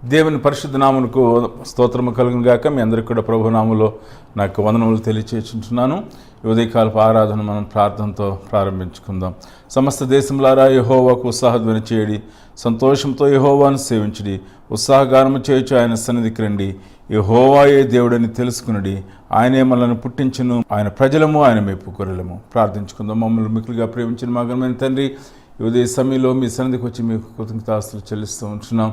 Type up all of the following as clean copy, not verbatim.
దేవుని పరిశుద్ధ నామమునకు స్తోత్రము కలుగును గాక. మీ అందరికీ కూడా ప్రభు నామములో నాకు వందనములు తెలియచేస్తున్నాను. ఉదయకాలపు ఆరాధన మనం ప్రార్థనతో ప్రారంభించుకుందాం. సమస్త దేశములారా యెహోవాకు ఉత్సాహధ్వని చేయడి, సంతోషంతో యెహోవాను సేవించడి, ఉత్సాహగానము చేయొచ్చు ఆయన సన్నిధికి రండి. యెహోవాయే దేవుడని తెలుసుకునడి, ఆయనే మనల్ని పుట్టించును, ఆయన ప్రజలము, ఆయన మేపు గొర్రెలము. ప్రార్థించుకుందాం. మమ్మల్ని మిక్కులుగా ప్రేమించిన మా ఘనమైన తండ్రి, ఈ ఉదయ సమయంలో మీ సన్నిధికి వచ్చి మీకు కృతజ్ఞతాస్తులు చెల్లిస్తూ ఉంటున్నాం.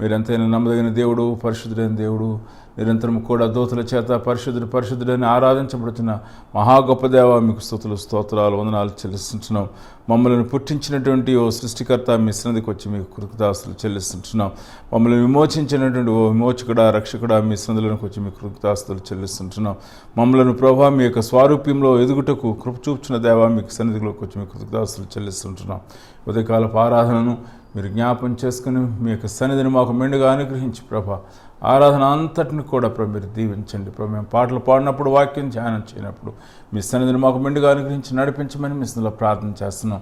మీరెంతైనా నమ్మదగిన దేవుడు, పరిశుద్ధుడైన దేవుడు, నిరంతరం కూడా దూతల చేత పరిశుద్ధుడని ఆరాధించబడుతున్న మహా గొప్ప దేవ, మీకు స్తుతులు, స్తోత్రాలు, వందనాలు చెల్లిస్తుంటున్నాం. మమ్మల్ని పుట్టించినటువంటి ఓ సృష్టికర్త, మీ సన్నిధికి వచ్చి మీకు కృతజ్ఞతాస్తులు చెల్లిస్తుంటున్నాం. మమ్మల్ని విమోచించినటువంటి ఓ విమోచకుడా, రక్షకుడా, మీ సన్నిధిలోకి వచ్చి మీకు కృతజ్ఞతాస్తులు చెల్లిస్తుంటున్నాం. మమ్మల్ని ప్రభా మీ యొక్క స్వారూప్యంలో ఎదుగుటకు కృప చూపుచున్న దేవ, మీకు సన్నిధిలోకి వచ్చి మీకు కృతజ్ఞతాస్తులు చెల్లిస్తుంటున్నాం. ఉదయకాలపు ఆరాధనను మీరు జ్ఞాపం చేసుకుని మీ యొక్క సన్నిధిని మాకు మెండుగా అనుగ్రహించి ప్రభా, ఆరాధన అంతటిని కూడా ప్రభు మీరు దీవించండి. ప్రభు మేము పాటలు పాడినప్పుడు, వాక్యం ధ్యానం చేయనప్పుడు మీ సన్నిధిని మాకు మెండుగా అనుగ్రహించి నడిపించమని మీ సన్నిధిలో ప్రార్థన చేస్తున్నాం.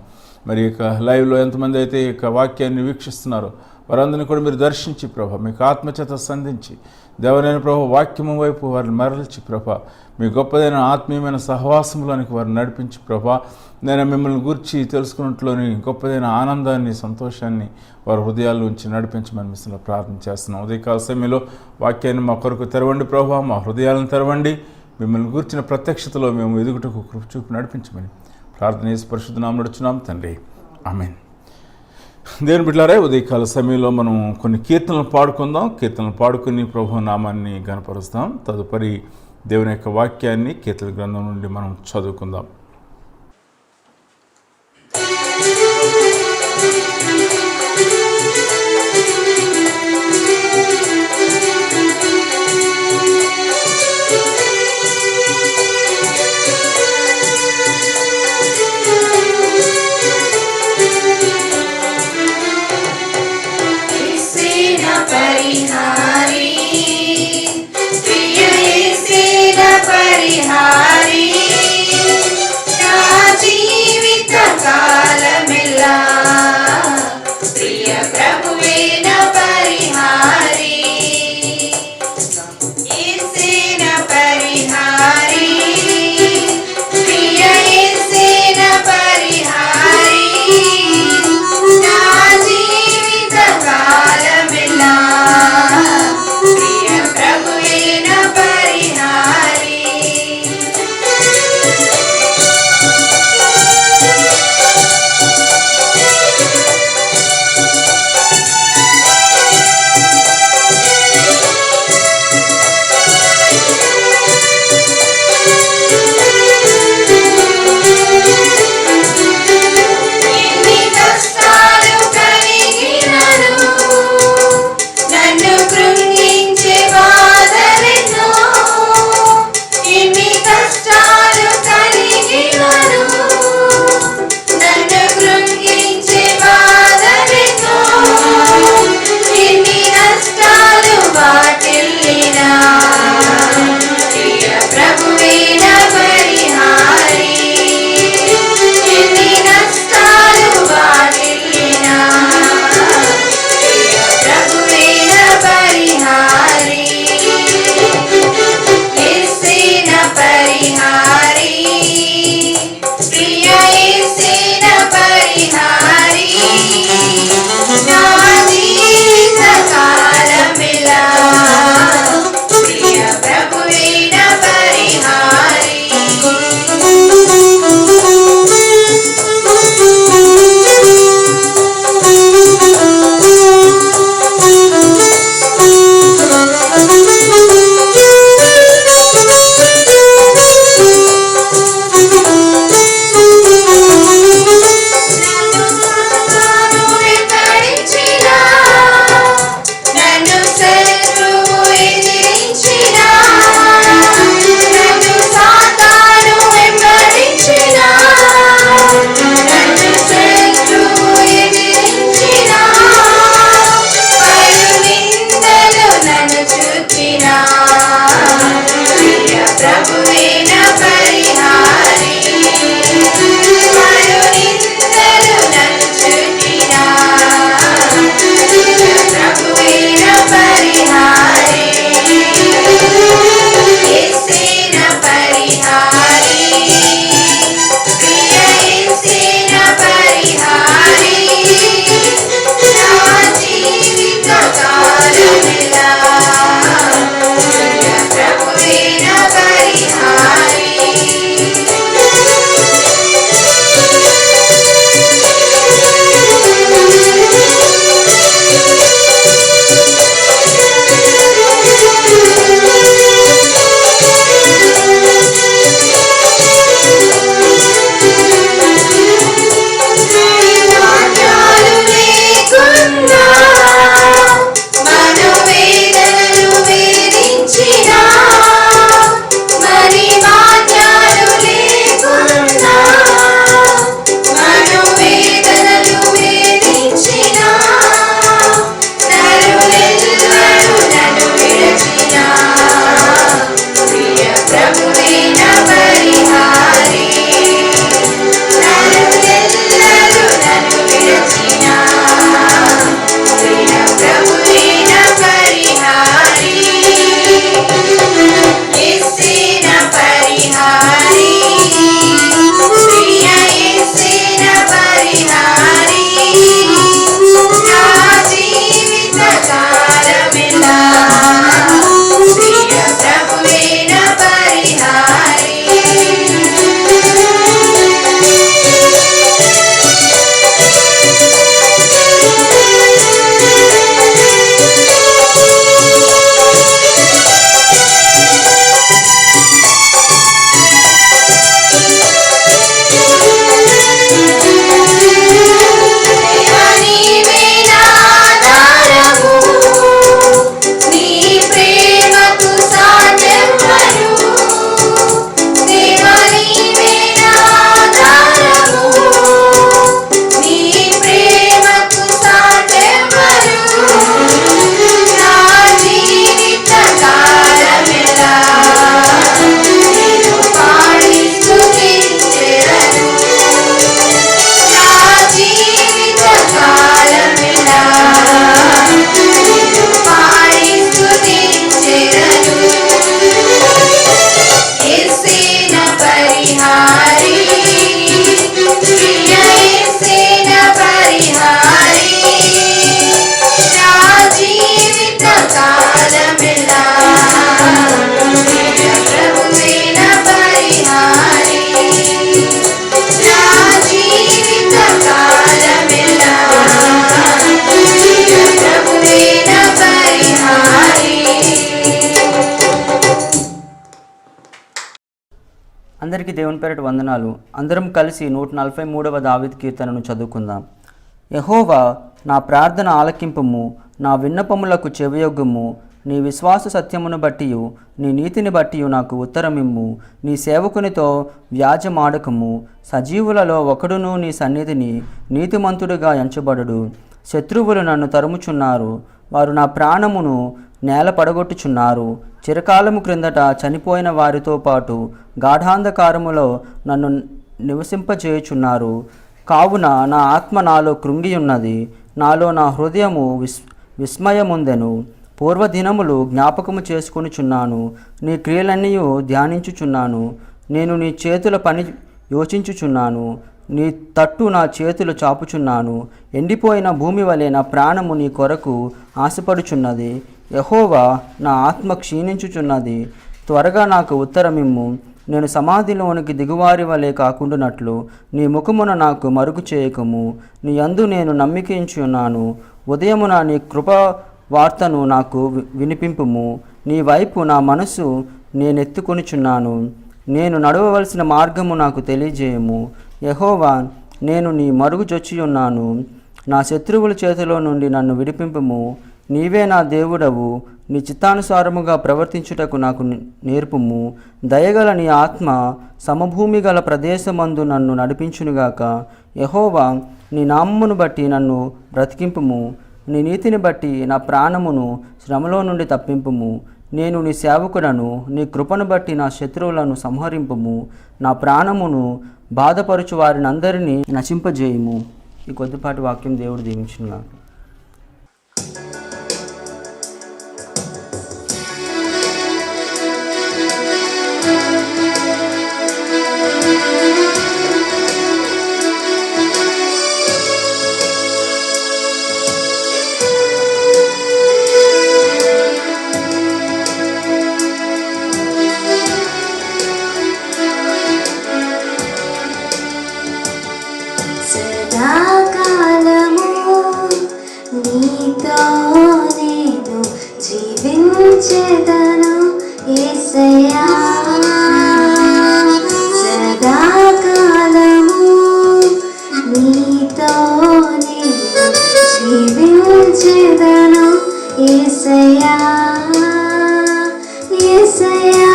మరి ఇక లైవ్లో ఎంతమంది అయితే ఈ యొక్క వాక్యాన్ని వీక్షిస్తున్నారో వారందరినీ కూడా మీరు దర్శించి ప్రభా, మీకు ఆత్మచేత సంధించి దేవనైన ప్రభా వాక్యము వైపు వారిని మరల్చి ప్రభా, మీ గొప్పదైన ఆత్మీయమైన సహవాసంలోనికి వారిని నడిపించి ప్రభా, నేను మిమ్మల్ని గురించి తెలుసుకున్నట్లోని గొప్పదైన ఆనందాన్ని, సంతోషాన్ని వారి హృదయాల్లో ఉంచి నడిపించమని మిమ్మల్ని ప్రార్థన చేస్తున్నాం. ఉదయకాల సమయంలో వాక్యాన్ని మా కొరకు తెరవండి ప్రభా, మా హృదయాలను తెరవండి. మిమ్మల్ని గురించిన ప్రత్యక్షతలో మేము ఎదుగుటకు కృప చూపి నడిపించమని ప్రార్థన చేసి పరిశుద్ధ నామమున నడుచున్నాం తండ్రి, ఆమేన్. దేవుని బిడ్డలారా, ఉదయకాల సమయంలో మనం కొన్ని కీర్తనలు పాడుకుందాం. కీర్తనలు పాడుకుని ప్రభు నామాన్ని గణపరుస్తాం. తదుపరి దేవుని యొక్క వాక్యాన్ని కీర్తన గ్రంథం నుండి మనం చదువుకుందాం. అందరికీ దేవుని పేరిట వందనాలు. అందరం కలిసి 143వ దావీదు కీర్తనను చదువుకుందాం. యెహోవా, నా ప్రార్థన ఆలకింపుము, నా విన్నపములకు చెవియొగ్గుము. నీ విశ్వాస సత్యమును బట్టియు నీ నీతిని బట్టియు నాకు ఉత్తరమిమ్ము. నీ సేవకునితో వ్యాజమాడకము. సజీవులలో ఒకడును నీ సన్నిధిని నీతిమంతుడిగా ఎంచబడుడు. శత్రువులు నన్ను తరుముచున్నారు, వారు నా ప్రాణమును నేల పడగొట్టుచున్నారు. చిరకాలము క్రిందట చనిపోయిన వారితో పాటు గాఢాంధకారములో నన్ను నివసింపచేయుచున్నారు. కావున నా ఆత్మ నాలో కృంగియున్నది, నాలో నా హృదయము విస్మయముందెను. పూర్వదినములు జ్ఞాపకము చేసుకొనుచున్నాను, నీ క్రియలన్నీయు ధ్యానించుచున్నాను. నేను నీ చేతుల పని యోచించుచున్నాను, నీ తట్టు నా చేతులు చాపుచున్నాను. ఎండిపోయిన భూమి వలె నా ప్రాణము నీ కొరకు ఆశపడుచున్నది. యెహోవా, నా ఆత్మ క్షీణించుచున్నది, త్వరగా నాకు ఉత్తరమిమ్ము. నేను సమాధిలోనికి దిగువారి వలె కాకుండానట్లు నీ ముఖమున నాకు మరుగు చేయకము. నీ యందు నేను నమ్మికించున్నాను. ఉదయమున నీ కృప వార్తను నాకు వినిపింపుము. నీ వైపు నా మనసు నేనెత్తుకొనిచున్నాను. నేను నడవవలసిన మార్గము నాకు తెలియజేయము. యెహోవా, నేను నీ మరుగు చొచ్చియున్నాను. నా శత్రువుల చేతిలో నుండి నన్ను విడిపింపుము. నీవే నా దేవుడవు, నీ చిత్తానుసారముగా ప్రవర్తించుటకు నాకు నేర్పుము. దయగల నీ ఆత్మ సమభూమి గల ప్రదేశమందు నన్ను నడిపించునుగాక. యెహోవా, నీ నామమును బట్టి నన్ను బ్రతికింపుము. నీ నీతిని బట్టి నా ప్రాణమును శ్రమలో నుండి తప్పింపుము. నేను నీ సేవకుడను, నీ కృపను బట్టి నా శత్రువులను సంహరింపుము. నా ప్రాణమును బాధపరుచు వారిని అందరినీ నశింపజేయుము. ఈ కొద్దిపాటి వాక్యం దేవుడు దీవించునుగాక. సదాకాలము నీతో నేను జీవించెదను యేసయ్యా. సదాకాలము నీతో నేను జీవించెదను యేసయ్యా. యేసయ్యా,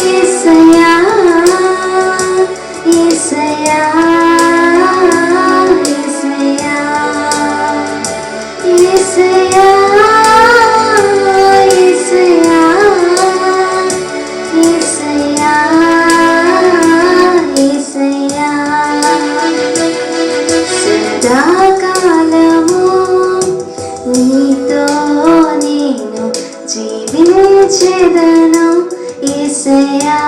యేసయ్యా, యేసయ్యా, యేసయ్యా, యేసయ్యా, యేసయ్యా, యేసయ్యా. సదాకాలము నీతో నేను జీవించెదను యేసయ్యా.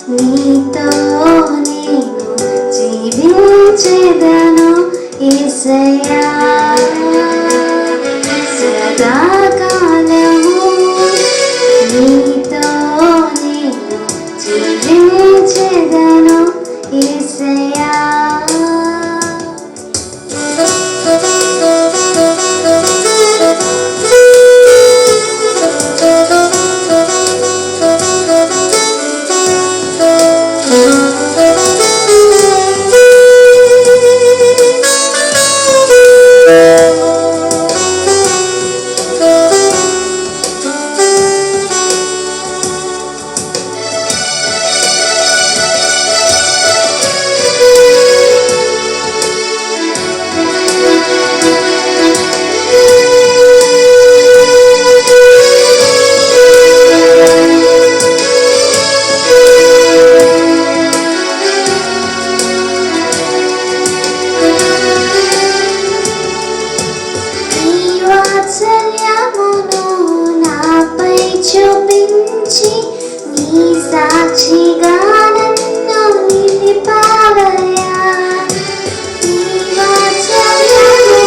నీతో నేను జీవించెదను యేసయ్యా. జీవించెదను యేసయ్యా. చూపించి నీ సాక్షిగా నన్ను నిలిపావయ్యా. నీ వాత్సల్యము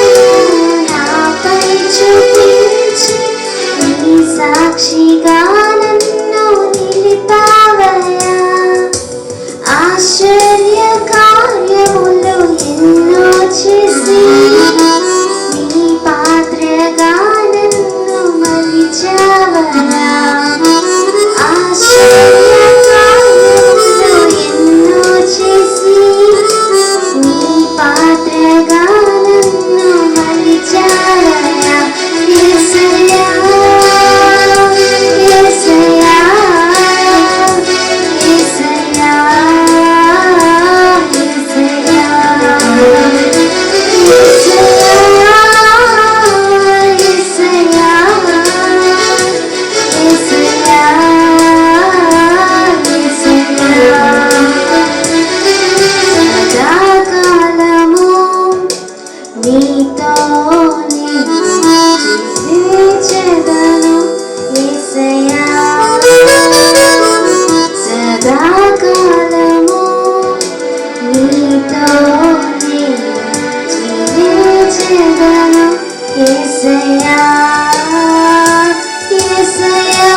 నాపై చూపించి నీ సాక్షిగా నన్ను నిలిపావయ్యా. ఆశ్చర్య కార్యములు ఎన్నో చేసి నీ పాత్రగా నన్ను మలిచావయ్యా. ఆశ్చర్య కార్యములు ఎన్నో చేసి నీ పాత్రగా నన్ను మలిచావయ్యా. యేసయ్యా, యేసయ్యా, యేసయ్యా, యేసయ్యా, సదాకాలము నీతో జీవించెదను యేసయ్యా. సదాకాలము నీతో జీవించెదను యేసయ్యా. యేసయ్యా,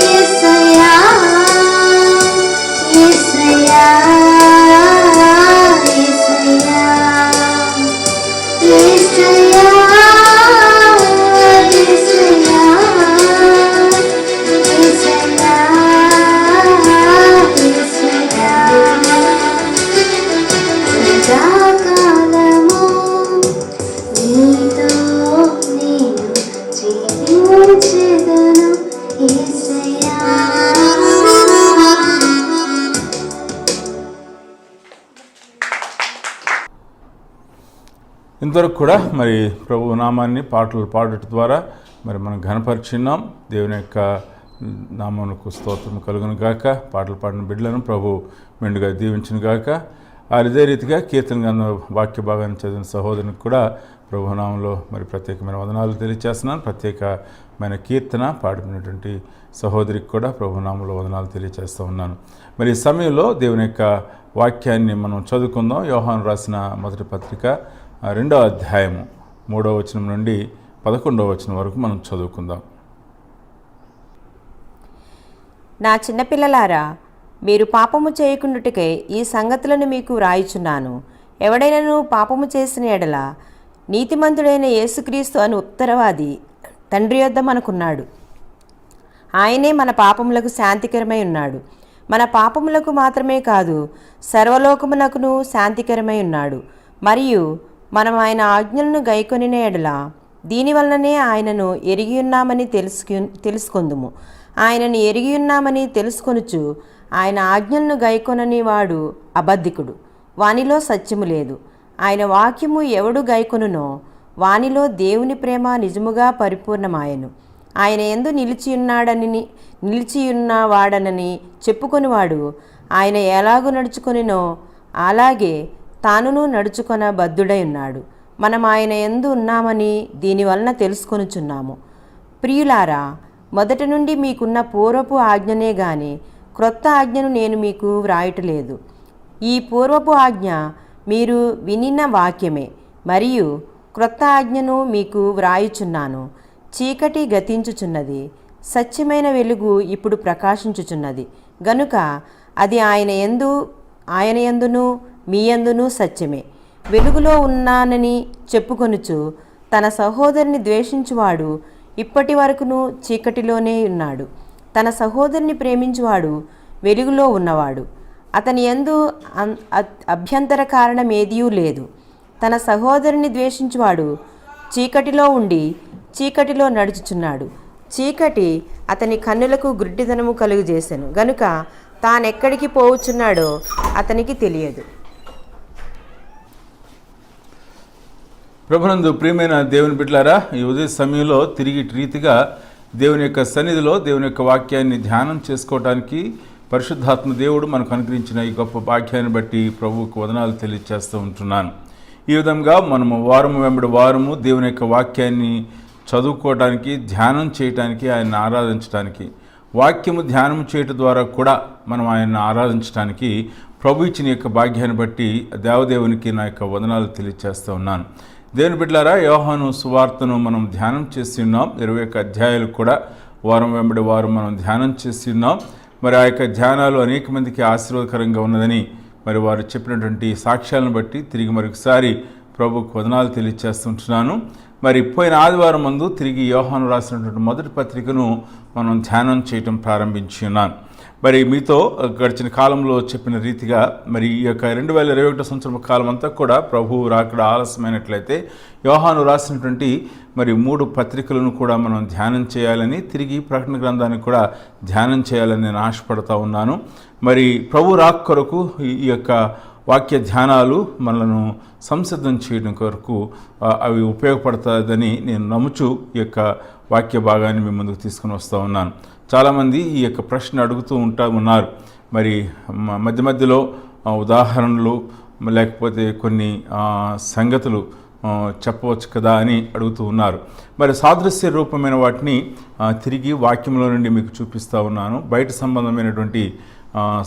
యేసయ్యా, యేసయ్యా, యేసయ్యా, యేసయ్యా, యేసయ్యా, యేసయ్యా, యేసయ్యా. సదాకాలము నీతో నేను జీవించెదను యేసయ్యా. ఇంతవరకు కూడా మరి ప్రభు నామాన్ని పాటలు పాడటం ద్వారా మరి మనం ఘనపరిచున్నాం. దేవుని యొక్క నామమునకు స్తోత్రం కలుగును గాక. పాటలు పాడిన బిడ్డలను ప్రభు మెండుగా దీవించును గాక. ఇదే రీతిగా కీర్తన గ్రంథం వాక్య భాగాన్ని చదివిన సహోదరునికి కూడా ప్రభు నామంలో మరి ప్రత్యేకమైన వందనాలు తెలియజేస్తున్నాను. ప్రత్యేకమైన కీర్తన పాడినటువంటి సహోదరికి కూడా ప్రభు నామంలో వందనాలు తెలియజేస్తూ ఉన్నాను. మరి ఈ సమయంలో దేవుని యొక్క వాక్యాన్ని మనం చదువుకుందాం. యోహాను రాసిన మొదటి పత్రిక 2వ అధ్యాయము 3వ వచనం నుండి 11వ వచనం వరకు మనం చదువుకుందాం. నా చిన్నపిల్లలారా, మీరు పాపము చేయకుండుటకై ఈ సంగతులను మీకు వ్రాయుచున్నాను. ఎవడైనను పాపము చేసిన ఎడల నీతిమంతుడైన యేసుక్రీస్తు అను ఉత్తరవాది తండ్రి యొద్ద మనకున్నాడు. ఆయనే మన పాపములకు శాంతికరమై ఉన్నాడు. మన పాపములకు మాత్రమే కాదు, సర్వలోకమునకును శాంతికరమై ఉన్నాడు. మరియు మనం ఆయన ఆజ్ఞలను గైకొనిన ఎడల దీనివల్లనే ఆయనను ఎరిగియున్నామని తెలుసుకొందుము. ఆయనను ఎరిగియున్నామని తెలుసుకొనుచు ఆయన ఆజ్ఞలను గైకొనని వాడు అబద్ధికుడు, వానిలో సత్యము లేదు. ఆయన వాక్యము ఎవడు గైకొనునో వానిలో దేవుని ప్రేమ నిజముగా పరిపూర్ణమాయను. ఆయన యందు నిలిచియున్నవాడనని చెప్పుకొనివాడు ఆయన ఎలాగూ నడుచుకొనినో అలాగే తానును నడుచుకొన బద్ధుడై ఉన్నాడు. మనం ఆయన యందు ఉన్నామని దీనివలన తెలుసుకొనుచున్నాము. ప్రియులారా, మొదటి నుండి మీకున్న పూర్వపు ఆజ్ఞనే గాని క్రొత్త ఆజ్ఞను నేను మీకు వ్రాయటలేదు. ఈ పూర్వపు ఆజ్ఞ మీరు వినిన వాక్యమే, మరియు క్రొత్త ఆజ్ఞను మీకు వ్రాయుచున్నాను. చీకటి గతించుచున్నది, సత్యమైన వెలుగు ఇప్పుడు ప్రకాశించుచున్నది గనుక అది ఆయన యందును మీ యందును సత్యమే. వెలుగులో ఉన్నానని చెప్పుకొనుచు తన సహోదరుని ద్వేషించువాడు ఇప్పటి వరకును చీకటిలోనే ఉన్నాడు. తన సహోదరుని ప్రేమించువాడు వెలుగులో ఉన్నవాడు, అతని యందు అభ్యంతర కారణం ఏదీ లేదు. తన సహోదరుని ద్వేషించువాడు చీకటిలో ఉండి చీకటిలో నడుచుచున్నాడు. చీకటి అతని కన్నులకు గుడ్డితనము కలుగజేసెను గనుక తానెక్కడికి పోవుచున్నాడో అతనికి తెలియదు. ప్రభునందు ప్రియమైన దేవుని బిడ్డలారా, ఈ ఉదయ సమయంలో తిరిగి రీతిగా దేవుని యొక్క సన్నిధిలో దేవుని యొక్క వాక్యాన్ని ధ్యానం చేసుకోవడానికి పరిశుద్ధాత్మ దేవుడు మనకు అనుగ్రహించిన ఈ గొప్ప భాగ్యాన్ని బట్టి ప్రభువుకు వందనాలు తెలియజేస్తూ ఉంటున్నాను. ఈ విధంగా మనము వారము వెంబడి వారము దేవుని యొక్క వాక్యాన్ని చదువుకోవడానికి, ధ్యానం చేయటానికి, ఆయన ఆరాధించడానికి, వాక్యము ధ్యానం చేయటం ద్వారా కూడా మనం ఆయన్ని ఆరాధించడానికి ప్రభు ఇచ్చిన యొక్క భాగ్యాన్ని బట్టి దేవదేవునికి నా యొక్క వందనాలు తెలియజేస్తూ ఉన్నాను. దేవుని బిడ్డలారా, యోహాను సువార్తను మనం ధ్యానం చేసి ఉన్నాం. 21 అధ్యాయాలు కూడా వారం వెంబడి వారం మనం ధ్యానం చేసి ఉన్నాం. మరి ఆ యొక్క ధ్యానాలు అనేక మందికి ఆశీర్వాదకరంగా ఉన్నదని మరి వారు చెప్పినటువంటి సాక్ష్యాలను బట్టి తిరిగి మరొకసారి ప్రభుకు వందనాలు తెలియజేస్తుంటున్నాను. మరి పోయిన ఆదివారం ముందు తిరిగి యోహాను రాసినటువంటి మొదటి పత్రికను మనం ధ్యానం చేయటం ప్రారంభించి ఉన్నాను. మరి మీతో గడిచిన కాలంలో చెప్పిన రీతిగా మరి ఈ యొక్క 2021 సంవత్సరం కాలం అంతా కూడా ప్రభువు రాకడ ఆలస్యమైనట్లయితే యోహాను రాసినటువంటి మరి 3 పత్రికలను కూడా మనం ధ్యానం చేయాలని, తిరిగి ప్రకటన గ్రంథాన్ని కూడా ధ్యానం చేయాలని నేను ఆశపడతా ఉన్నాను. మరి ప్రభు రాక కొరకు ఈ యొక్క వాక్య ధ్యానాలు మనలను సంసిద్ధం చేయడం కొరకు అవి ఉపయోగపడుతుందని నేను నమ్ముచు ఈ యొక్క వాక్య భాగాన్ని మీ ముందుకు తీసుకుని వస్తూ ఉన్నాను. చాలామంది ఈ యొక్క ప్రశ్న అడుగుతూ ఉన్నారు. మరి మధ్య మధ్యలో ఉదాహరణలు లేకపోతే కొన్ని సంగతులు చెప్పవచ్చు కదా అని అడుగుతూ ఉన్నారు. మరి సాదృశ్య రూపమైన వాటిని తిరిగి వాక్యంలో నుండి మీకు చూపిస్తూ ఉన్నాను. బయట సంబంధమైనటువంటి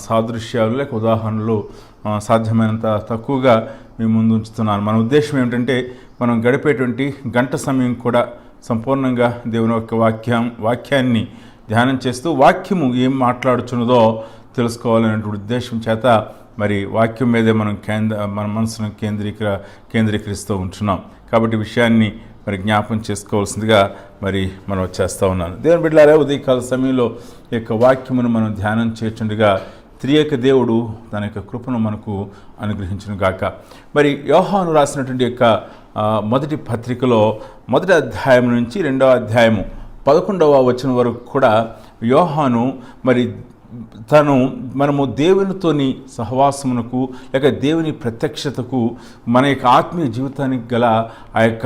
సాదృశ్యాలు లేక ఉదాహరణలు సాధ్యమైనంత తక్కువగా మీ ముందు ఉంచుతున్నాను. మన ఉద్దేశం ఏమిటంటే మనం గడిపేటువంటి గంట సమయం కూడా సంపూర్ణంగా దేవుని యొక్క వాక్యాన్ని ధ్యానం చేస్తూ వాక్యము ఏం మాట్లాడుచున్నదో తెలుసుకోవాలనేటువంటి ఉద్దేశం చేత మరి వాక్యం మీదే మనం మన మనసును కేంద్రీకరిస్తూ ఉంటున్నాం. కాబట్టి విషయాన్ని మరి జ్ఞాపం చేసుకోవాల్సిందిగా మరి మనం చేస్తూ ఉన్నాను. దేవుని బిడ్డలారా, ఉదయకాల సమయంలో ఈ యొక్క వాక్యమును మనం ధ్యానం చేస్తుండగా త్రియేక దేవుడు తన యొక్క కృపను మనకు అనుగ్రహించును గాక. మరి యోహాను రాసినటువంటి యొక్క మొదటి పత్రికలో 1వ అధ్యాయం నుంచి 2వ అధ్యాయము 11వ వచనం వరకు కూడా యోహాను మరి మనము దేవునితోని సహవాసమునకు లేక దేవుని ప్రత్యక్షతకు మన యొక్క ఆత్మీయ జీవితానికి గల ఆ యొక్క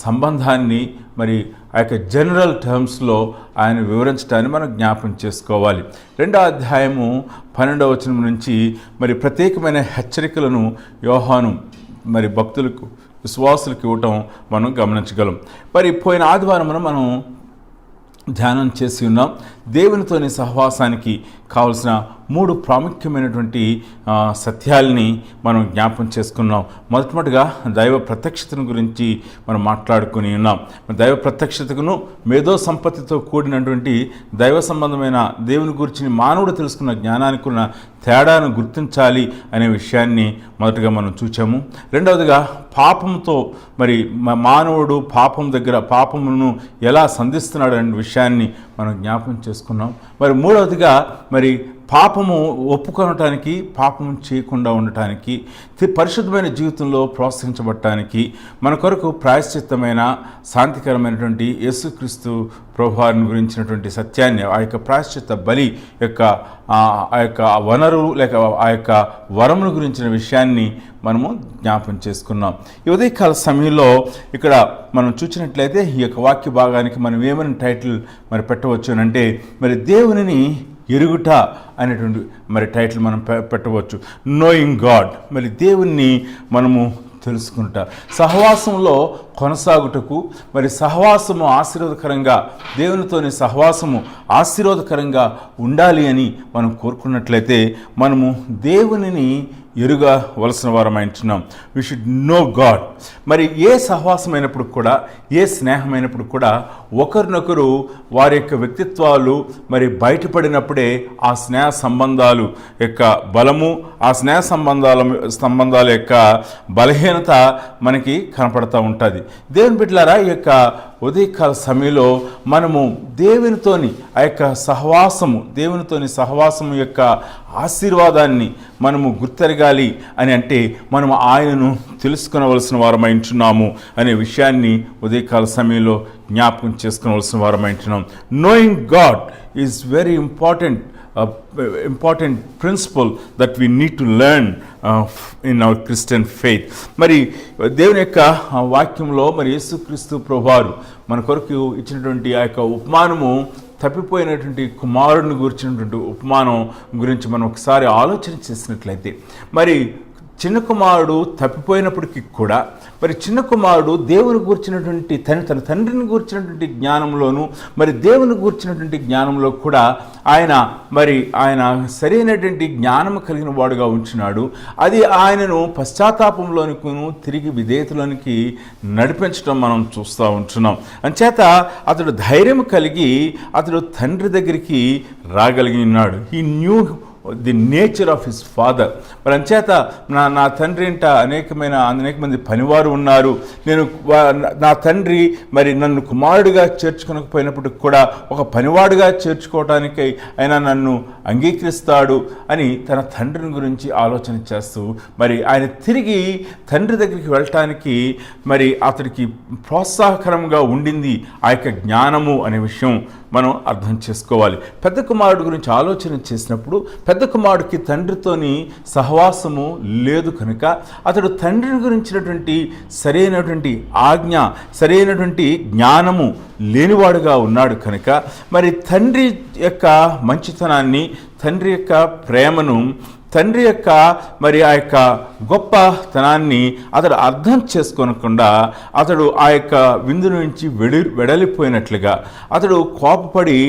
సంబంధాన్ని మరి ఆ యొక్క జనరల్ టర్మ్స్లో ఆయన వివరించడాన్ని మనం జ్ఞాపం చేసుకోవాలి. 2వ అధ్యాయము 12వ వచనం నుంచి మరి ప్రత్యేకమైన హెచ్చరికలను యోహాను మరి భక్తులకు, విశ్వాసులకు ఇవ్వటం మనం గమనించగలం. మరి పోయిన ఆదివారం మనం ధ్యానం చేసి ఉన్నాం. దేవునితోని సహవాసానికి కావలసిన 3 ప్రాముఖ్యమైనటువంటి సత్యాల్ని మనం జ్ఞాపం చేసుకున్నాం. మొట్టమొదటిగా దైవ ప్రత్యక్షతను గురించి మనం మాట్లాడుకుని ఉన్నాం. దైవ ప్రత్యక్షతకును మేధో సంపత్తితో కూడినటువంటి దైవ సంబంధమైన దేవుని గురించి మానవుడు తెలుసుకున్న జ్ఞానానికి ఉన్న తేడాను గుర్తించాలి అనే విషయాన్ని మొదటగా మనం చూచాము. రెండవదిగా పాపంతో మరి మానవుడు పాపమును ఎలా సంధిస్తున్నాడు అనే విషయాన్ని మనం జ్ఞాపం చేసుకున్నాం. మరి మూడవదిగా మరి పాపము ఒప్పుకొనటానికి, పాపము చేయకుండా ఉండటానికి, పరిశుద్ధమైన జీవితంలో ప్రోత్సహించబడటానికి మన కొరకు ప్రాయశ్చిత్తమైన శాంతికరమైనటువంటి యేసుక్రీస్తు ప్రభువారిని గురించినటువంటి సత్యాన్ని, ఆ యొక్క ప్రాయశ్చిత్త బలి యొక్క ఆ యొక్క వనరు లేక ఆ యొక్క వరమును గురించిన విషయాన్ని మనము జ్ఞాపం చేసుకున్నాం. ఈ ఉదయకాల సమయంలో ఇక్కడ మనం చూసినట్లయితే ఈ యొక్క వాక్య భాగానికి మనం ఏమైనా టైటిల్ మరి పెట్టవచ్చు అంటే మరి దేవునిని ఎరుగుట అనేటువంటి మరి టైటిల్ మనం పెట్టవచ్చు. నోయింగ్ గాడ్, మరి దేవుణ్ణి మనము తెలుసుకుంటా. సహవాసంలో కొనసాగుటకు మరి సహవాసము ఆశీర్వాదకరంగా, దేవునితోని సహవాసము ఆశీర్వాదకరంగా ఉండాలి అని మనం కోరుకున్నట్లయితే మనము దేవునిని ఎరుగవలసిన వారమైంటున్నాం. We should know God. మరి ఏ సహవాసమైనప్పుడు కూడా, ఏ స్నేహమైనప్పుడు కూడా ఒకరినొకరు వారి యొక్క వ్యక్తిత్వాలు మరి బయటపడినప్పుడే ఆ స్నేహ సంబంధాలు యొక్క బలము, ఆ స్నేహ సంబంధాల యొక్క బలహీనత మనకి కనపడుతూ ఉంటుంది. దేవుని బిడ్డలారా, ఈ యొక్క ఉదయకాల సమయంలో మనము దేవునితోని ఆ యొక్క దేవునితోని సహవాసము యొక్క ఆశీర్వాదాన్ని మనము గుర్తెరగాలి అని అంటే మనము ఆయనను తెలుసుకొనవలసిన వారమైంటున్నాము అనే విషయాన్ని ఉదయకాల సమయంలో జ్ఞాపకం చేసుకునవలసిన వారమైంటున్నాం. Knowing God is very important principle that we need to learn in our Christian faith. మరి దేవుని యొక్క వాక్యంలో మరి యేసుక్రీస్తు ప్రభువారు మన కొరకు ఇచ్చినటువంటి ఆ యొక్క ఉపమానము, తప్పిపోయినటువంటి కుమారుడిని గురించినటువంటి ఉపమానం గురించి మనం ఒకసారి ఆలోచన చేసినట్లయితే, మరి చిన్న కుమారుడు తప్పిపోయినప్పటికీ కూడా మరి చిన్న కుమారుడు దేవుని గూర్చినటువంటి తన తండ్రిని గూర్చినటువంటి జ్ఞానంలోను, మరి దేవుని గూర్చినటువంటి జ్ఞానంలో కూడా ఆయన సరైనటువంటి జ్ఞానము కలిగిన వాడుగా ఉంచున్నాడు. అది ఆయనను పశ్చాత్తాపంలోనికును తిరిగి విధేయతలోనికి నడిపించడం మనం చూస్తూ ఉంటున్నాం. అంచేత అతడు ధైర్యం కలిగి అతడు తండ్రి దగ్గరికి రాగలిగి ఉన్నాడు. He knew the nature of his father. మరి అంచేత నా తండ్రి ఇంట అనేక మంది పనివారు ఉన్నారు, నా తండ్రి మరి నన్ను కుమారుడిగా చేర్చుకోకపోయినప్పటికి కూడా ఒక పనివాడుగా చేర్చుకోవటానికి ఆయన నన్ను అంగీకరిస్తాడు అని తన తండ్రిని గురించి ఆలోచన చేస్తూ మరి ఆయన తిరిగి తండ్రి దగ్గరికి వెళ్ళటానికి మరి అతడికి ప్రోత్సాహకరంగా ఉండింది ఆ యొక్క జ్ఞానము అనే విషయం మనం అర్థం చేసుకోవాలి. పెద్ద కుమారుడు గురించి ఆలోచన చేసినప్పుడు పెద్ద కుమారుడికి తండ్రితోని సహవాసము లేదు కనుక అతడు తండ్రిని గురించినటువంటి సరైనటువంటి ఆజ్ఞ, సరైనటువంటి జ్ఞానము లేనివాడుగా ఉన్నాడు కనుక మరి తండ్రి యొక్క మంచితనాన్ని, తండ్రి యొక్క ప్రేమను, తండ్రి యొక్క మరి ఆ యొక్క గొప్పతనాన్ని అతడు అర్థం చేసుకోనకుండా అతడు ఆ యొక్క విందు నుంచి వెడలిపోయినట్లుగా, అతడు కోపపడి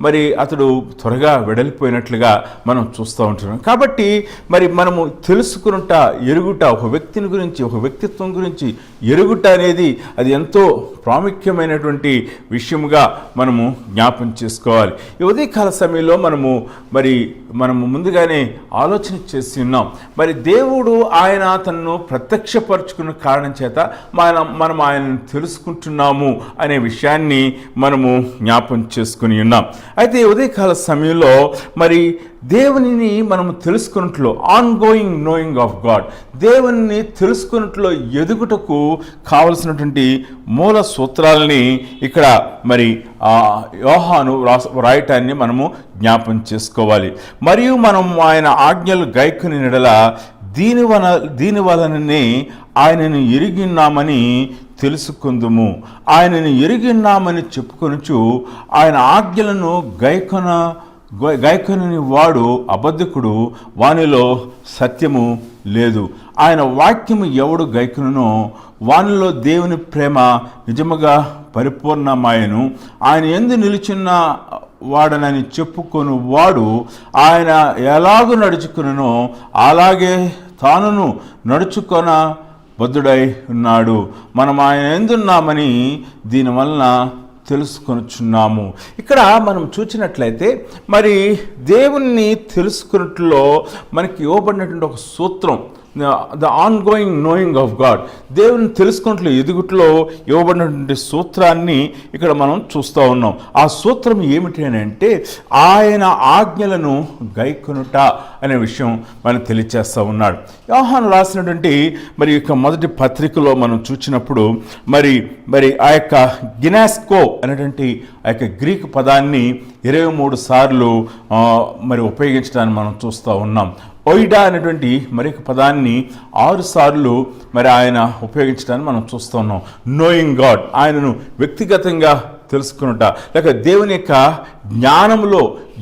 మరి అతడు త్వరగా వెడలిపోయినట్లుగా మనం చూస్తూ ఉంటున్నాం. కాబట్టి మరి మనము తెలుసుకునుట, ఎరుగుట, ఒక వ్యక్తిని గురించి, ఒక వ్యక్తిత్వం గురించి ఎరుగుట అనేది అది ఎంతో ప్రాముఖ్యమైనటువంటి విషయముగా మనము జ్ఞాపం చేసుకోవాలి. ఈ ఉదయకాల సమయంలో మనము ముందుగానే ఆలోచన చేసి ఉన్నాం. మరి దేవుడు ఆయన తనను ప్రత్యక్షపరుచుకున్న కారణం చేత మనం ఆయనను తెలుసుకుంటున్నాము అనే విషయాన్ని మనము జ్ఞాపం చేసుకుని ఉన్నాం. అయితే ఉదయకాల సమయంలో మరి దేవునిని మనము తెలుసుకున్నట్లో, on going knowing of God, దేవుని తెలుసుకున్నట్లో ఎదుగుటకు కావలసినటువంటి మూల సూత్రాలని ఇక్కడ మరి యోహాను రాయటాన్ని మనము జ్ఞాపం చేసుకోవాలి. మరియు మనం ఆయన ఆజ్ఞలు గైకొని నెడల దీని వలననే ఆయనను ఎరిగిన్నామని తెలుసుకుందుము. ఆయనను ఎరిగిన్నామని చెప్పుకొనుచు ఆయన ఆజ్ఞలను గైకొనని వాడు అబద్ధకుడు, వానిలో సత్యము లేదు. ఆయన వాక్యము ఎవడు గైకొనునో వానిలో దేవుని ప్రేమ నిజముగా పరిపూర్ణమాయను. ఆయన యందు నిలిచిన వాడనని చెప్పుకొను వాడు ఆయన ఎలాగూ నడుచుకునో అలాగే తానును నడుచుకొన బద్ధుడై ఉన్నాడు. మనం ఆయన ఎందున్నామని దీనివలన తెలుసుకొనుచున్నాము. ఇక్కడ మనం చూసినట్లయితే మరి దేవుణ్ణి తెలుసుకున్నట్లో మనకి ఇవ్వబడినటువంటి ఒక సూత్రం, the on going knowing of God, దేవుని తెలుసుకున్నట్లు ఎదుగుట్లో ఇవ్వబడినటువంటి సూత్రాన్ని ఇక్కడ మనం చూస్తూ ఉన్నాం. ఆ సూత్రం ఏమిటి అని అంటే ఆయన ఆజ్ఞలను గైకొనుట అనే విషయం మనం తెలియచేస్తూ ఉన్నాడు. యోహాను రాసినటువంటి మరి యొక్క మొదటి పత్రికలో మనం చూసినప్పుడు మరి ఆ యొక్క గినాస్కో అనేటువంటి ఆ యొక్క గ్రీకు పదాన్ని 23 సార్లు మరి ఉపయోగించడాన్ని మనం చూస్తూ ఉన్నాం. ఓయిడా అనేటువంటి మరొక పదాన్ని 6 సార్లు మరి ఆయన ఉపయోగించడాన్ని మనం చూస్తూ ఉన్నాం. నోయింగ్ గాడ్, ఆయనను వ్యక్తిగతంగా తెలుసుకునుట, లేక దేవుని యొక్క జ్ఞానంలో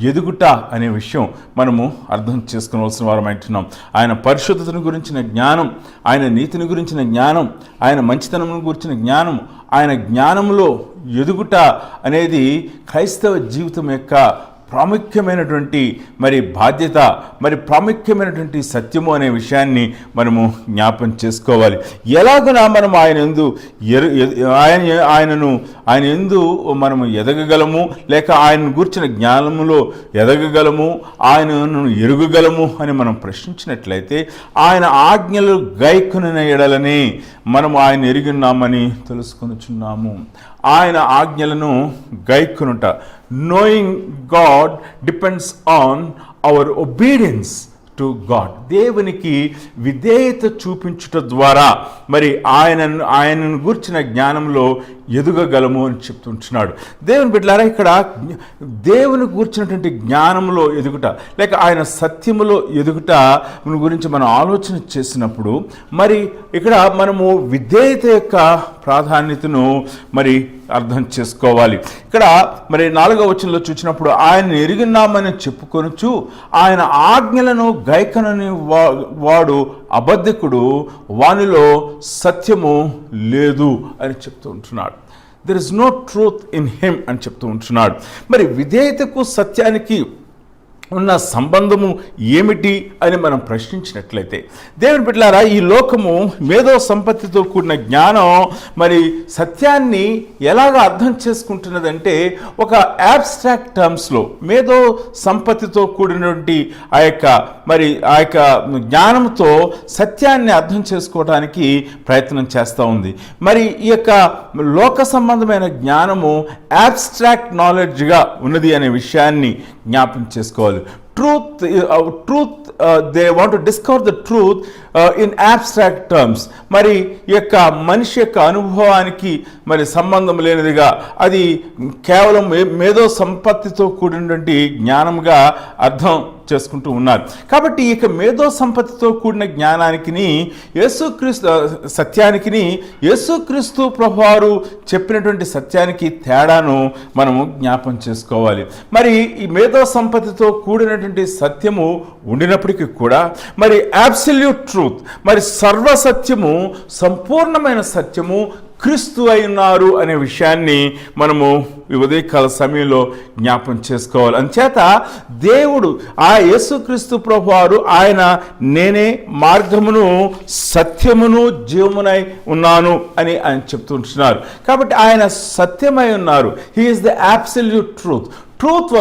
ఎదుగుట అనే విషయం మనము అర్థం చేసుకోవాల్సిన వారం అంటున్నాం. ఆయన పరిశుద్ధతను గురించిన జ్ఞానం, ఆయన నీతిని గురించిన జ్ఞానం, ఆయన మంచితనం గురించిన జ్ఞానం, ఆయన జ్ఞానంలో ఎదుగుట అనేది క్రైస్తవ జీవితం యొక్క ప్రాముఖ్యమైనటువంటి బాధ్యత, ప్రాముఖ్యమైనటువంటి సత్యము అనే విషయాన్ని మనము జ్ఞాపం చేసుకోవాలి. ఎలాగునా మనం ఆయన యందు మనము ఎదగగలము, లేక ఆయన గురించిన జ్ఞానములో ఎదగగలము, ఆయనను ఎరుగగలము అని మనం ప్రశ్నించినట్లయితే, ఆయన ఆజ్ఞలు గైకొనిన ఎడలని మనము ఆయన ఎరిగిన్నామని తెలుసుకొనుచున్నాము. ఆయన ఆజ్ఞలను గైకొనుట, knowing God depends on our obedience to God. దేవునికి విధేయత చూపించుట ద్వారా ఆయనను గూర్చిన జ్ఞానంలో ఎదుగగలము అని చెప్తుంటున్నాడు. దేవుని బిడ్డలారా, ఇక్కడ దేవుని గూర్చినటువంటి జ్ఞానంలో ఎదుగుట, లేక ఆయన సత్యములో ఎదుగుట గురించి మనం ఆలోచన చేసినప్పుడు ఇక్కడ మనము విధేయత యొక్క ప్రాధాన్యతను అర్థం చేసుకోవాలి. ఇక్కడ 4వ వచనంలో చూసినప్పుడు, ఆయన ఎరిగినామని చెప్పుకొనుచు ఆయన ఆజ్ఞలను గైకొనని వాడు అబద్ధికుడు, వానిలో సత్యము లేదు అని చెప్తూ ఉంటున్నాడు. There is no truth in him అని చెప్తూ ఉంటున్నాడు. విధేయతకు సత్యానికి ఉన్న సంబంధము ఏమిటి అని మనం ప్రశ్నించినట్లయితే, దేవుని బిడ్డలారా, ఈ లోకము మేధో సంపత్తితో కూడిన జ్ఞానం సత్యాన్ని ఎలాగ అర్థం చేసుకుంటున్నదంటే, ఒక యాబ్స్ట్రాక్ట్ టర్మ్స్లో మేధో సంపత్తితో కూడినటువంటి ఆ యొక్క జ్ఞానంతో సత్యాన్ని అర్థం చేసుకోవడానికి ప్రయత్నం చేస్తూ ఉంది. ఈ యొక్క లోక సంబంధమైన జ్ఞానము యాబ్స్ట్రాక్ట్ నాలెడ్జ్గా ఉన్నది అనే విషయాన్ని జ్ఞాపం చేసుకోవాలి. Truth, they want to discover the truth in abstract terms. ఈ యొక్క మనిషి యొక్క అనుభవానికి సంబంధం లేనిదిగా, అది కేవలం మేధో సంపత్తితో కూడినటువంటి జ్ఞానంగా అర్థం చేసుకుంటూ ఉన్నారు. కాబట్టి ఈ యొక్క మేధో సంపత్తితో కూడిన జ్ఞానానికి, సత్యానికి, యేసుక్రీస్తు ప్రభువారు చెప్పినటువంటి సత్యానికి తేడాను మనము జ్ఞాపం చేసుకోవాలి. ఈ మేధో సంపత్తితో కూడినటువంటి సత్యము ఉండినప్పటికీ కూడా అబ్సల్యూట్ ట్రూత్, సర్వసత్యము, సంపూర్ణమైన సత్యము క్రీస్తు అయి ఉన్నారు అనే విషయాన్ని మనము ఈ ఉదయకాల సమయంలో జ్ఞాపం చేసుకోవాలి. అంచేత దేవుడు, ఆ యేసుక్రీస్తు ప్రభువారు, ఆయన నేనే మార్గమును, సత్యమును, జీవమునై ఉన్నాను అని ఆయన చెప్తుంటున్నారు. కాబట్టి ఆయన సత్యమై ఉన్నారు. He is the absolute truth. Truth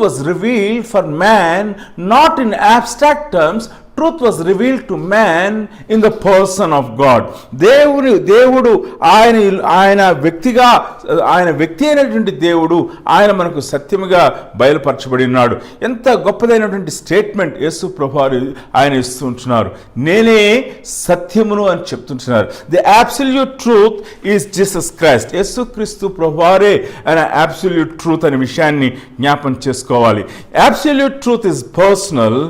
was revealed for man, not in abstract terms. Truth was revealed to man in the person of God. దేవుడు ఆయన వ్యక్తి అయినటువంటి దేవుడు, ఆయన మనకు సత్యముగా బయలుపరచబడి ఉన్నాడు. ఎంత గొప్పదైనటువంటి స్టేట్మెంట్ యేసు ప్రభువారు ఆయన ఇస్తుంటున్నారు. నేనే సత్యమును అని చెప్తుంటున్నారు. The absolute truth is Jesus Christ. యేసుక్రీస్తు ప్రభువారే ఆయన అబ్సల్యూట్ ట్రూత్ అనే విషయాన్ని జ్ఞాపం చేసుకోవాలి. Absolute truth is personal,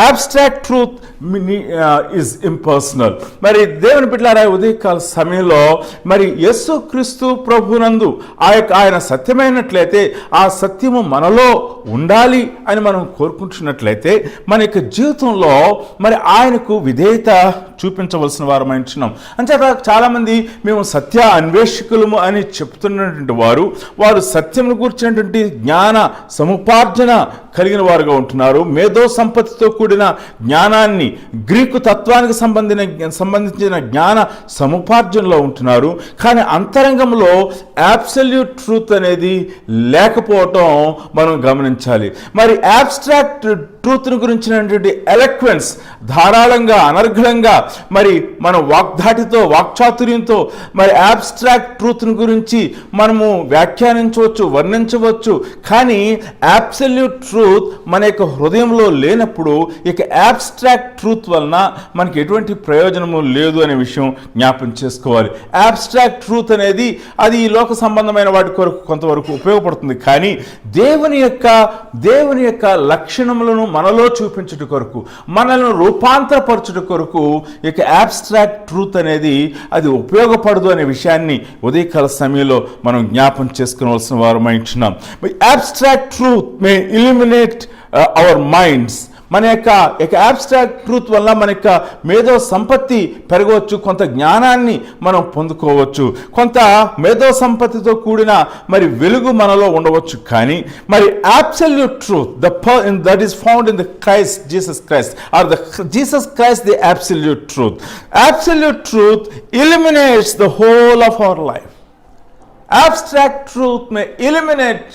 abstract truth is impersonal. దేవుని బిడ్డలారా, ఉదయకాల సమయంలో యేసుక్రీస్తు ప్రభునందు ఆయన సత్యమైనట్లయితే, ఆ సత్యము మనలో ఉండాలి అని మనం కోరుకుంటున్నట్లయితే, మన యొక్క జీవితంలో ఆయనకు విధేయత చూపించవలసిన వారమైంటున్నాం. అంచేత చాలామంది మేము సత్య అన్వేషకులము అని చెప్తున్నటువంటి వారు సత్యమును కూర్చున్నటువంటి జ్ఞాన సముపార్జన కలిగిన వారుగా ఉంటున్నారు. మేధో సంపత్తితో కూడిన జ్ఞానాన్ని, గ్రీకు తత్వానికి సంబంధించిన జ్ఞాన సముపార్జనలో ఉంటున్నారు. కానీ అంతరంగంలో అబ్సల్యూట్ ట్రూత్ అనేది లేకపోవటం మనం గమనించాలి. అబ్స్ట్రాక్ట్ ట్రూత్ను గురించినటువంటి ఎలక్వెన్స్ ధారాళంగా, అనర్ఘలంగా మన వాగ్ధాటితో, వాక్చాతుర్యంతో అబ్స్ట్రాక్ట్ ట్రూత్ను గురించి మనము వ్యాఖ్యానించవచ్చు, వర్ణించవచ్చు. కానీ అబ్సల్యూట్ ట్రూత్ ట్రూత్ మన యొక్క హృదయంలో లేనప్పుడు ఇక యాబ్స్ట్రాక్ట్ ట్రూత్ వలన మనకి ఎటువంటి ప్రయోజనము లేదు అనే విషయం జ్ఞాపం చేసుకోవాలి. యాబ్స్ట్రాక్ట్ ట్రూత్ అనేది అది ఈ లోక సంబంధమైన వాటి కొరకు కొంతవరకు ఉపయోగపడుతుంది, కానీ దేవుని యొక్క లక్షణములను మనలో చూపించుట కొరకు, మనల్ని రూపాంతరపరచుట కొరకు ఇక యాబ్స్ట్రాక్ట్ ట్రూత్ అనేది అది ఉపయోగపడదు అనే విషయాన్ని ఉదయకాల సమయంలో మనం జ్ఞాపం చేసుకోవాల్సిన వారమై ఉంటున్నాం. Abstract truth May illuminate our minds. మన యొక్క యాబ్స్ట్రాక్ట్ ట్రూత్ వల్ల మన యొక్క మేధో సంపత్తి పెరగవచ్చు, కొంత జ్ఞానాన్ని మనం పొందుకోవచ్చు, కొంత మేధో సంపత్తితో కూడిన మరి వెలుగు మనలో ఉండవచ్చు. కానీ మరి absolute truth that is found in the Christ Jesus Christ or the Jesus Christ the absolute truth. Absolute truth illuminates the whole of our life. Abstract truth may illuminate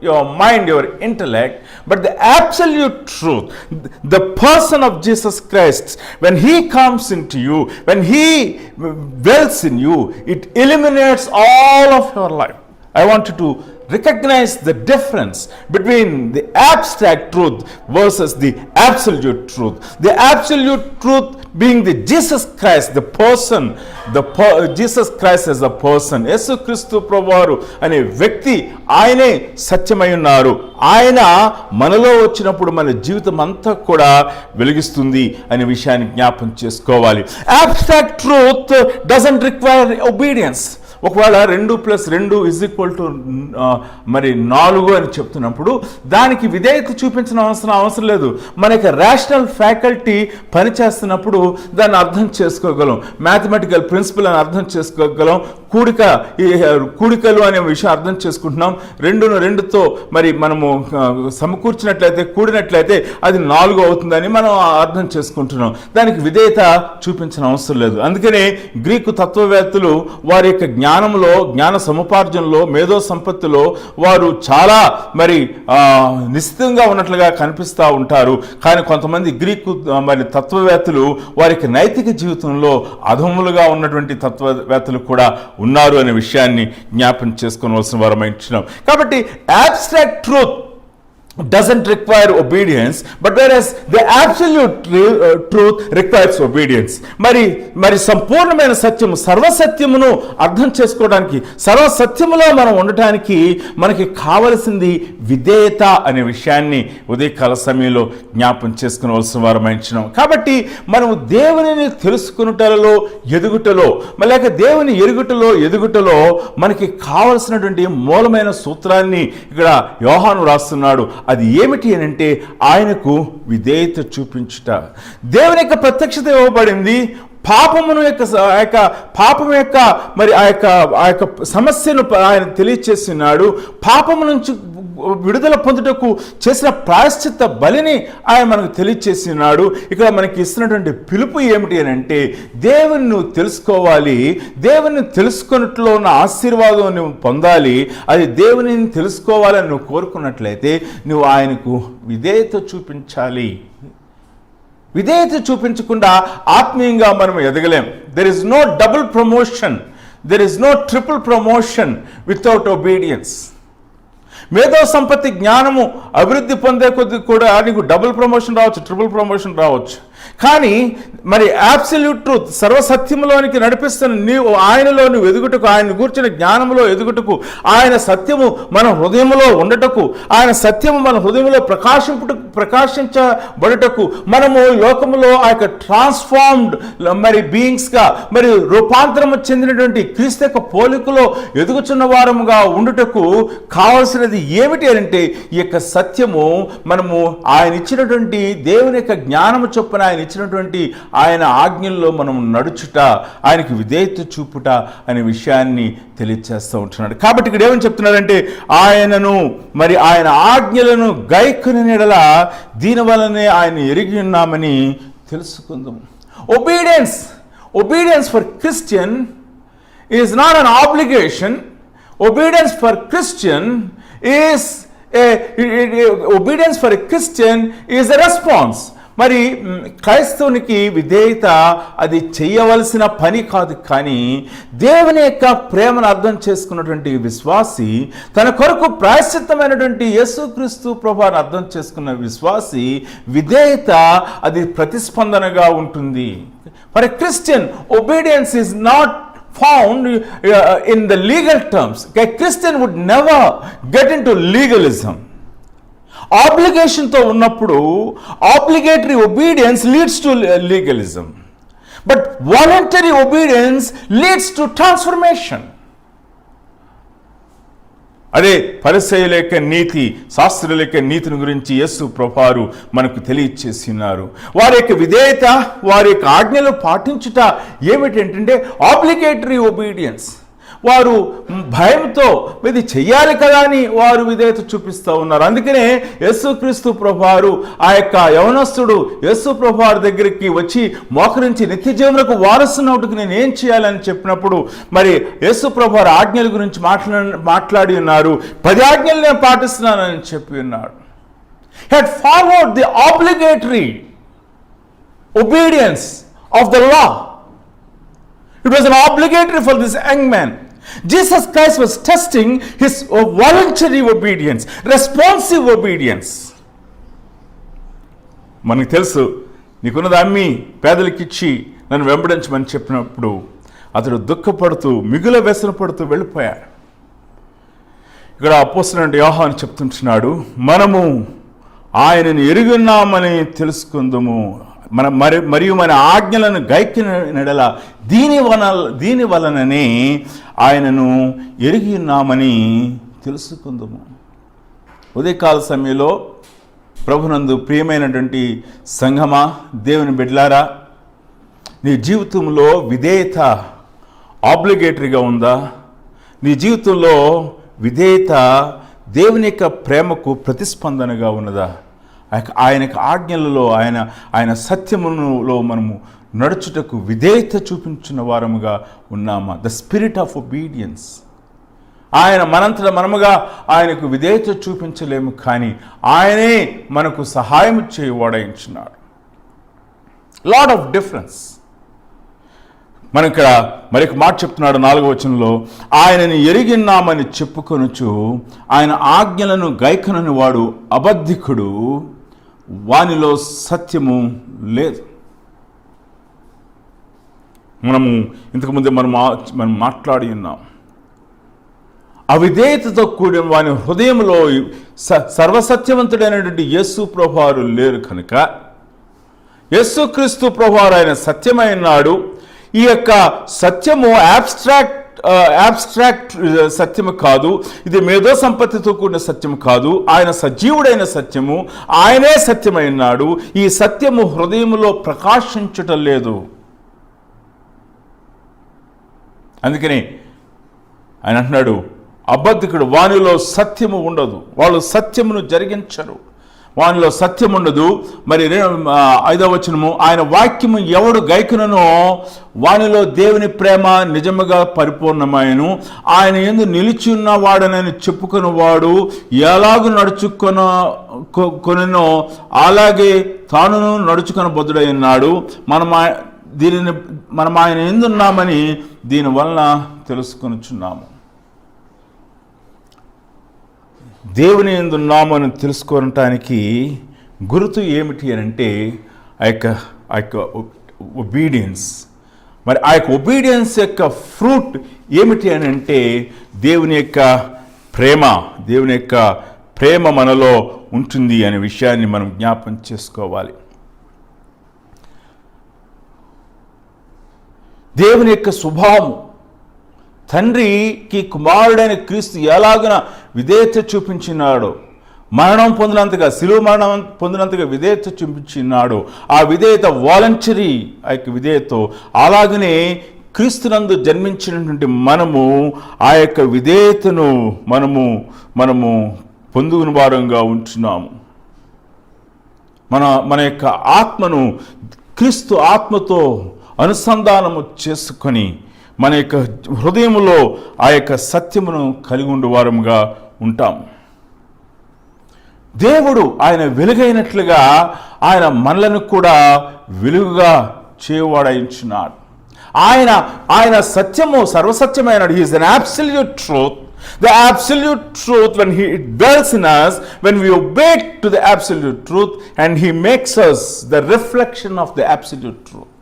your mind, your intellect, but the absolute truth, the person of Jesus Christ, when he comes into you, when he dwells in you, it illuminates all of your life. I want you to recognize the difference between the abstract truth versus the absolute truth. The absolute truth being the Jesus Christ, the person, Jesus Christ as a person. యేసు క్రీస్తు ప్రభువారు అనే వ్యక్తి ఆయనే సత్యమై ఉన్నారు. ఆయన మనలో వచ్చినప్పుడు మన జీవితం అంతా కూడా వెలిగిస్తుంది అనే విషయాన్ని జ్ఞాపం చేసుకోవాలి. Abstract truth doesn't require obedience. ఒకవేళ 2+2 మరి 4 అని చెప్తున్నప్పుడు దానికి విధేయత చూపించిన అవసరం లేదు. మన యొక్క రేషనల్ ఫ్యాకల్టీ పనిచేస్తున్నప్పుడు దాన్ని అర్థం చేసుకోగలం, మ్యాథమెటికల్ ప్రిన్సిపల్ అని అర్థం చేసుకోగలం, కూడికలు అనే విషయం అర్థం చేసుకుంటున్నాం. 2ను 2తో మరి మనము సమకూర్చినట్లయితే, కూడినట్లయితే అది 4 అవుతుందని మనం అర్థం చేసుకుంటున్నాం. దానికి విధేయత చూపించిన అవసరం లేదు. అందుకనే గ్రీకు తత్వవేత్తలు వారి యొక్క జ్ఞానంలో, జ్ఞాన సముపార్జనలో, మేధో సంపత్తిలో వారు చాలా మరి నిశ్చితంగా ఉన్నట్లుగా కనిపిస్తూ ఉంటారు. కానీ కొంతమంది గ్రీకు మరి తత్వవేత్తలు వారికి నైతిక జీవితంలో అధములుగా ఉన్నటువంటి తత్వవేత్తలు కూడా ఉన్నారు అనే విషయాన్ని జ్ఞాపం చేసుకోవాల్సిన వారమై ఉంటున్నాం. కాబట్టి abstract truth doesn't require obedience, but whereas the absolute truth requires obedience. మరి సంపూర్ణమైన సత్యము, సర్వసత్యమును అర్థం చేసుకోవడానికి, సర్వసత్యములో మనం ఉండటానికి మనకి కావలసింది విధేయత అనే విషయాన్ని ఉదయకాల సమయంలో జ్ఞాపం చేసుకోవాల్సిన వారమై ఉంటున్నాం. కాబట్టి మనము దేవునిని తెలుసుకున్నటలో, ఎదుగుటలో, లేక దేవుని ఎదుగుటలో మనకి కావలసినటువంటి మూలమైన సూత్రాన్ని ఇక్కడ యోహాను రాస్తున్నాడు. అది ఏమిటి అని అంటే ఆయనకు విధేయత చూపించుట. దేవుని యొక్క ప్రత్యక్షత ఇవ్వబడింది. పాపమును పాపం యొక్క మరి ఆ యొక్క సమస్యను ఆయన తెలియచేస్తున్నాడు. పాపము నుంచి విడుదల పొందుటకు చేసిన ప్రాయశ్చిత్త బలిని ఆయన మనకు తెలియచేస్తున్నాడు. ఇక్కడ మనకి ఇస్తున్నటువంటి పిలుపు ఏమిటి అని అంటే దేవుని నువ్వు తెలుసుకోవాలి, దేవుని తెలుసుకున్నట్లో ఉన్న ఆశీర్వాదం నువ్వు పొందాలి. అది దేవుని తెలుసుకోవాలని నువ్వు కోరుకున్నట్లయితే నువ్వు ఆయనకు విధేయత చూపించాలి. విధేయత చూపించకుండా ఆత్మీయంగా మనం ఎదగలేం. There is no double promotion, there is no triple promotion without obedience. మేధో సంపత్తి జ్ఞానము అభివృద్ధి పొందే కొద్ది కూడా నీకు డబుల్ ప్రమోషన్ రావచ్చు, ట్రిపుల్ ప్రమోషన్ రావచ్చు. కానీ మరి అబ్సల్యూట్ ట్రూత్, సర్వసత్యంలోనికి నడిపిస్తున్న నీవు ఆయనలో నువ్వు ఎదుగుటకు, ఆయన కూర్చున్న జ్ఞానంలో ఎదుగుటకు, ఆయన సత్యము మన హృదయంలో ఉండటకు, ఆయన సత్యము మన హృదయంలో ప్రకాశించబడుటకు, మనము లోకములో ఆ యొక్క ట్రాన్స్ఫార్మ్డ్ మరి బీయింగ్స్గా, మరి రూపాంతరము చెందినటువంటి క్రీస్తు యొక్క పోలికలో ఎదుగుచున్న వారముగా ఉండుటకు కావాల్సినది ఏమిటి అంటే ఈ యొక్క సత్యము మనము ఆయన ఇచ్చినటువంటి దేవుని యొక్క జ్ఞానము చొప్పున ఆయన ఇచ్చినటువంటి ఆయన ఆజ్ఞల్లో మనం నడుచుట, ఆయనకి విధేయత చూపుట అనే విషయాన్ని తెలియచేస్తూ ఉంటున్నాడు. కాబట్టి ఇక్కడ ఏమని చెప్తున్నాడంటే ఆయనను మరి ఆయన ఆజ్ఞలను గైకొని నెడల దీనివల్లనే ఆయన ఎరిగి ఉన్నామని తెలుసుకుందాం. Obedience for Christian is not an obligation. Obedience for Christian is a response. మరి క్రైస్తవునికి విధేయత అది చేయవలసిన పని కాదు, కానీ దేవుని యొక్క ప్రేమను అర్థం చేసుకున్నటువంటి విశ్వాసి, తన కొరకు ప్రాయశ్చిత్తమైనటువంటి యేసుక్రీస్తు ప్రభువును అర్థం చేసుకున్న విశ్వాసి విధేయత అది ప్రతిస్పందనగా ఉంటుంది. For a Christian, obedience is not found in the legal terms. A Christian would never get into legalism. ఆబ్లిగేషన్తో ఉన్నప్పుడు obligatory obedience leads to legalism, but voluntary obedience leads to transformation. అదే పరిసయ్యుల యొక్క నీతి, శాస్త్రుల యొక్క నీతిని గురించి యేసు ప్రభువారు మనకు తెలియచేసినారు. వారి యొక్క విధేయత, వారి యొక్క ఆజ్ఞలు పాటించుట ఏమిటంటే ఆబ్లిగేటరీ ఒబీడియన్స్. వారు భయంతో ఇది చెయ్యాలి కదా అని వారు విధేయత చూపిస్తూ ఉన్నారు. అందుకనే యేసుక్రీస్తు ప్రభువారు ఆ యొక్క యవనస్తుడు యేసు ప్రభువారి దగ్గరికి వచ్చి మోకరించి నిత్య జీవనకు వారసునవుటకు నేను ఏం చేయాలని చెప్పినప్పుడు మరి యేసు ప్రభువారు ఆజ్ఞల గురించి మాట్లాడి ఉన్నారు. 10 ఆజ్ఞలు నేను పాటిస్తున్నానని చెప్పి ఉన్నాడు. He had followed the obligatory obedience of the law. It was an obligatory for this young man. Jesus Christ was testing his voluntary obedience, responsive obedience. మనకు తెలుసు, నీకున్నది అమ్మి పేదలకిచ్చి నన్ను వెంబడించమని చెప్పినప్పుడు అతడు దుఃఖపడుతూ మిగుల వ్యసనపడుతూ వెళ్ళిపోయాడు. ఇక్కడ అపోస్తలుడైన యోహాను చెప్తుంటున్నాడు, మనము ఆయనను ఎరుగున్నామని తెలుసుకుందుము, మరియు మన ఆజ్ఞలను గైకిన నెడల దీని వలననే ఆయనను ఎరిగి ఉన్నామని తెలుసుకుందాము. ఉదయకాల సమయంలో ప్రభునందు ప్రియమైనటువంటి సంఘమా, దేవుని బిడ్డలారా, నీ జీవితంలో విధేయత ఆబ్లిగేటరీగా ఉందా? నీ జీవితంలో విధేయత దేవుని యొక్క ప్రేమకు ప్రతిస్పందనగా ఉన్నదా? ఆయన ఆజ్ఞలలో ఆయన సత్యములో మనము నడుచుటకు విధేయత చూపించిన వారముగా ఉన్నామా? The spirit of obedience. ఆయన మనంతట మనముగా ఆయనకు విధేయత చూపించలేము, కానీ ఆయనే మనకు సహాయం చేయవాడయించున్నాడు. Lot of difference. మనం ఇక్కడ మరొక మాట చెప్తున్నాడు 4వ వచనంలో, ఆయనని ఎరిగిన్నామని చెప్పుకొనుచు ఆయన ఆజ్ఞలను గైకొనని వాడు అబద్ధికుడు, వానిలో సత్యము లేదు. మనము ఇంతకుముందే మనం మాట్లాడి ఉన్నాం. అవిధేయతతో కూడిన వాని హృదయంలో సర్వసత్యవంతుడైనటువంటి యేసు ప్రభువారు లేరు కనుక, యేసుక్రీస్తు ప్రభువారు ఆయన సత్యమైనాడు. ఈ యొక్క సత్యము అబ్స్ట్రాక్ట్ సత్యము కాదు, ఇది మేధో సంపత్తితో కూడిన సత్యము కాదు. ఆయన సజీవుడైన సత్యము, ఆయనే సత్యమైనాడు. ఈ సత్యము హృదయములో ప్రకాశించటం లేదు. అందుకని ఆయన అంటున్నాడు, అబద్ధికుడు, వానిలో సత్యము ఉండదు, వాళ్ళు సత్యమును జరిగించరు, వానిలో సత్యం ఉండదు. మరి 5వ వచనము, ఆయన వాక్యము ఎవడు గైకుననో వానిలో దేవుని ప్రేమ నిజముగా పరిపూర్ణమైను, ఆయన యందు నిలిచి ఉన్నవాడనని చెప్పుకున్నవాడు ఎలాగూ నడుచుకొనో అలాగే తానును నడుచుకొనబద్ధుడై ఉన్నాడు. మనం ఆయన ఎందున్నామని దీనివలన తెలుసుకొనుచున్నాము. దేవుని ఎందున్నామని తెలుసుకోవటానికి గుర్తు ఏమిటి అని అంటే ఆ యొక్క ఒబీడియన్స్. మరి ఆ యొక్క ఒబీడియన్స్ యొక్క ఫ్రూట్ ఏమిటి అని అంటే దేవుని యొక్క ప్రేమ మనలో ఉంటుంది అనే విషయాన్ని మనం జ్ఞాపం చేసుకోవాలి. దేవుని యొక్క స్వభావం, తండ్రికి కుమారుడైన క్రీస్తు ఎలాగున విధేయత చూపించినాడో, మరణం పొందినంతగా, శిలువ మరణం పొందినంతగా విధేయత చూపించినాడు. ఆ విధేయత వాలంటరీ, ఆ యొక్క విధేయత, అలాగనే క్రీస్తునందు జన్మించినటువంటి మనము ఆ యొక్క విధేయతను మనము పొందుకుని వారంగా ఉంటున్నాము. మన యొక్క ఆత్మను క్రీస్తు ఆత్మతో అనుసంధానము చేసుకొని మన యొక్క హృదయములో ఆ యొక్క సత్యమును కలిగి ఉండే వారముగా ఉంటాము. దేవుడు ఆయన వెలుగైనట్లుగా ఆయన మనలను కూడా వెలుగుగా చేయవాడించున్నాడు. ఆయన సత్యము సర్వసత్యమైనడు. He is an absolute truth. The absolute truth, when it dwells in us, when we obey to the absolute truth, and he makes us the reflection of the absolute truth.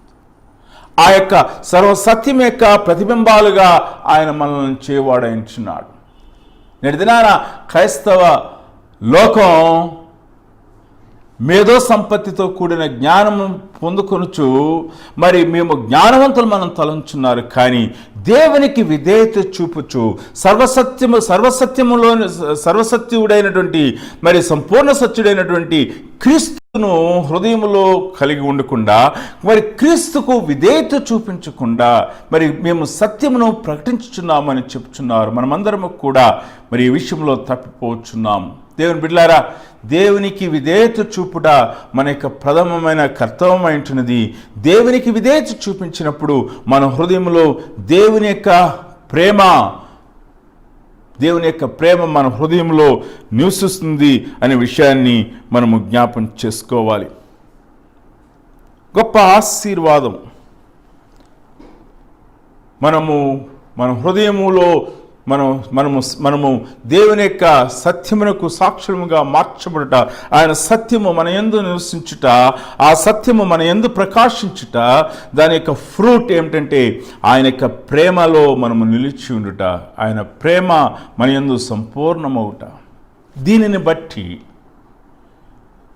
ఆ యొక్క సర్వసత్యం యొక్క ప్రతిబింబాలుగా ఆయన మనల్ని చేయవాడించున్నాడు. నేటి దినాన క్రైస్తవ లోకం మేధో సంపత్తితో కూడిన జ్ఞానము పొందుకొనుచు మరి మేము జ్ఞానవంతులు మనం తలంచున్నారు, కానీ దేవునికి విధేయత చూపుచు సర్వసత్యుడైనటువంటి మరి సంపూర్ణ సత్యుడైనటువంటి క్రీస్తును హృదయములో కలిగి ఉండకుండా, మరి క్రీస్తుకు విధేయత చూపించకుండా మరి మేము సత్యమును ప్రకటించుచున్నామని చెప్తున్నారు. మనమందరము కూడా మరి ఈ విషయంలో తప్పిపోతున్నాము. దేవుని బిడ్డలారా, దేవునికి విధేయత చూపుట మన యొక్క ప్రథమమైన కర్తవ్యమై ఉంటున్నది. దేవునికి విధేయత చూపించినప్పుడు మన హృదయంలో దేవుని యొక్క ప్రేమ మన హృదయంలో నివసిస్తుంది అనే విషయాన్ని మనము జ్ఞాపం చేసుకోవాలి. గొప్ప ఆశీర్వాదం మన హృదయములో మనము దేవుని యొక్క సత్యమునకు సాక్షులముగా మార్చబడుట, ఆయన సత్యము మన యందు నివసించుట, ఆ సత్యము మన యందు ప్రకాశించుట, దాని యొక్క ఫ్రూట్ ఏమిటంటే ఆయన యొక్క ప్రేమలో మనము నిలిచి ఉండుట, ఆయన ప్రేమ మన యందు సంపూర్ణమవుట. దీనిని బట్టి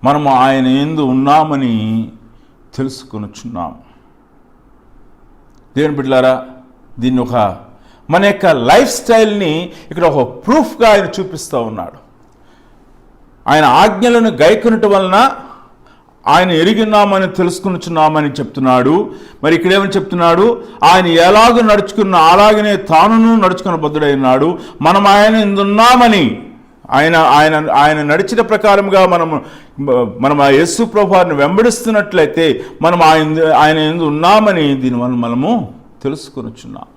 మనము ఆయన యందు ఉన్నామని తెలుసుకొనుచున్నాము. దేవుని బిడ్డలారా, దీన్ని మన యొక్క లైఫ్ స్టైల్ని ఇక్కడ ఒక ప్రూఫ్గా ఆయన చూపిస్తూ ఉన్నాడు. ఆయన ఆజ్ఞలను గైకొనటం వలన ఆయన ఎరిగినామని తెలుసుకున్నామని చెప్తున్నాడు. మరి ఇక్కడేమని చెప్తున్నాడు? ఆయన ఎలాగో నడుచుకున్న అలాగనే తానును నడుచుకున్న బద్ధుడైనాడు. మనం ఆయన ఎందున్నామని, ఆయన నడిచిన ప్రకారంగా మనం ఆ యేసు ప్రభువారిని వెంబడిస్తున్నట్లయితే మనం ఆయన ఎందు ఉన్నామని దీనివల్ల మనము తెలుసుకొనుచున్నాం.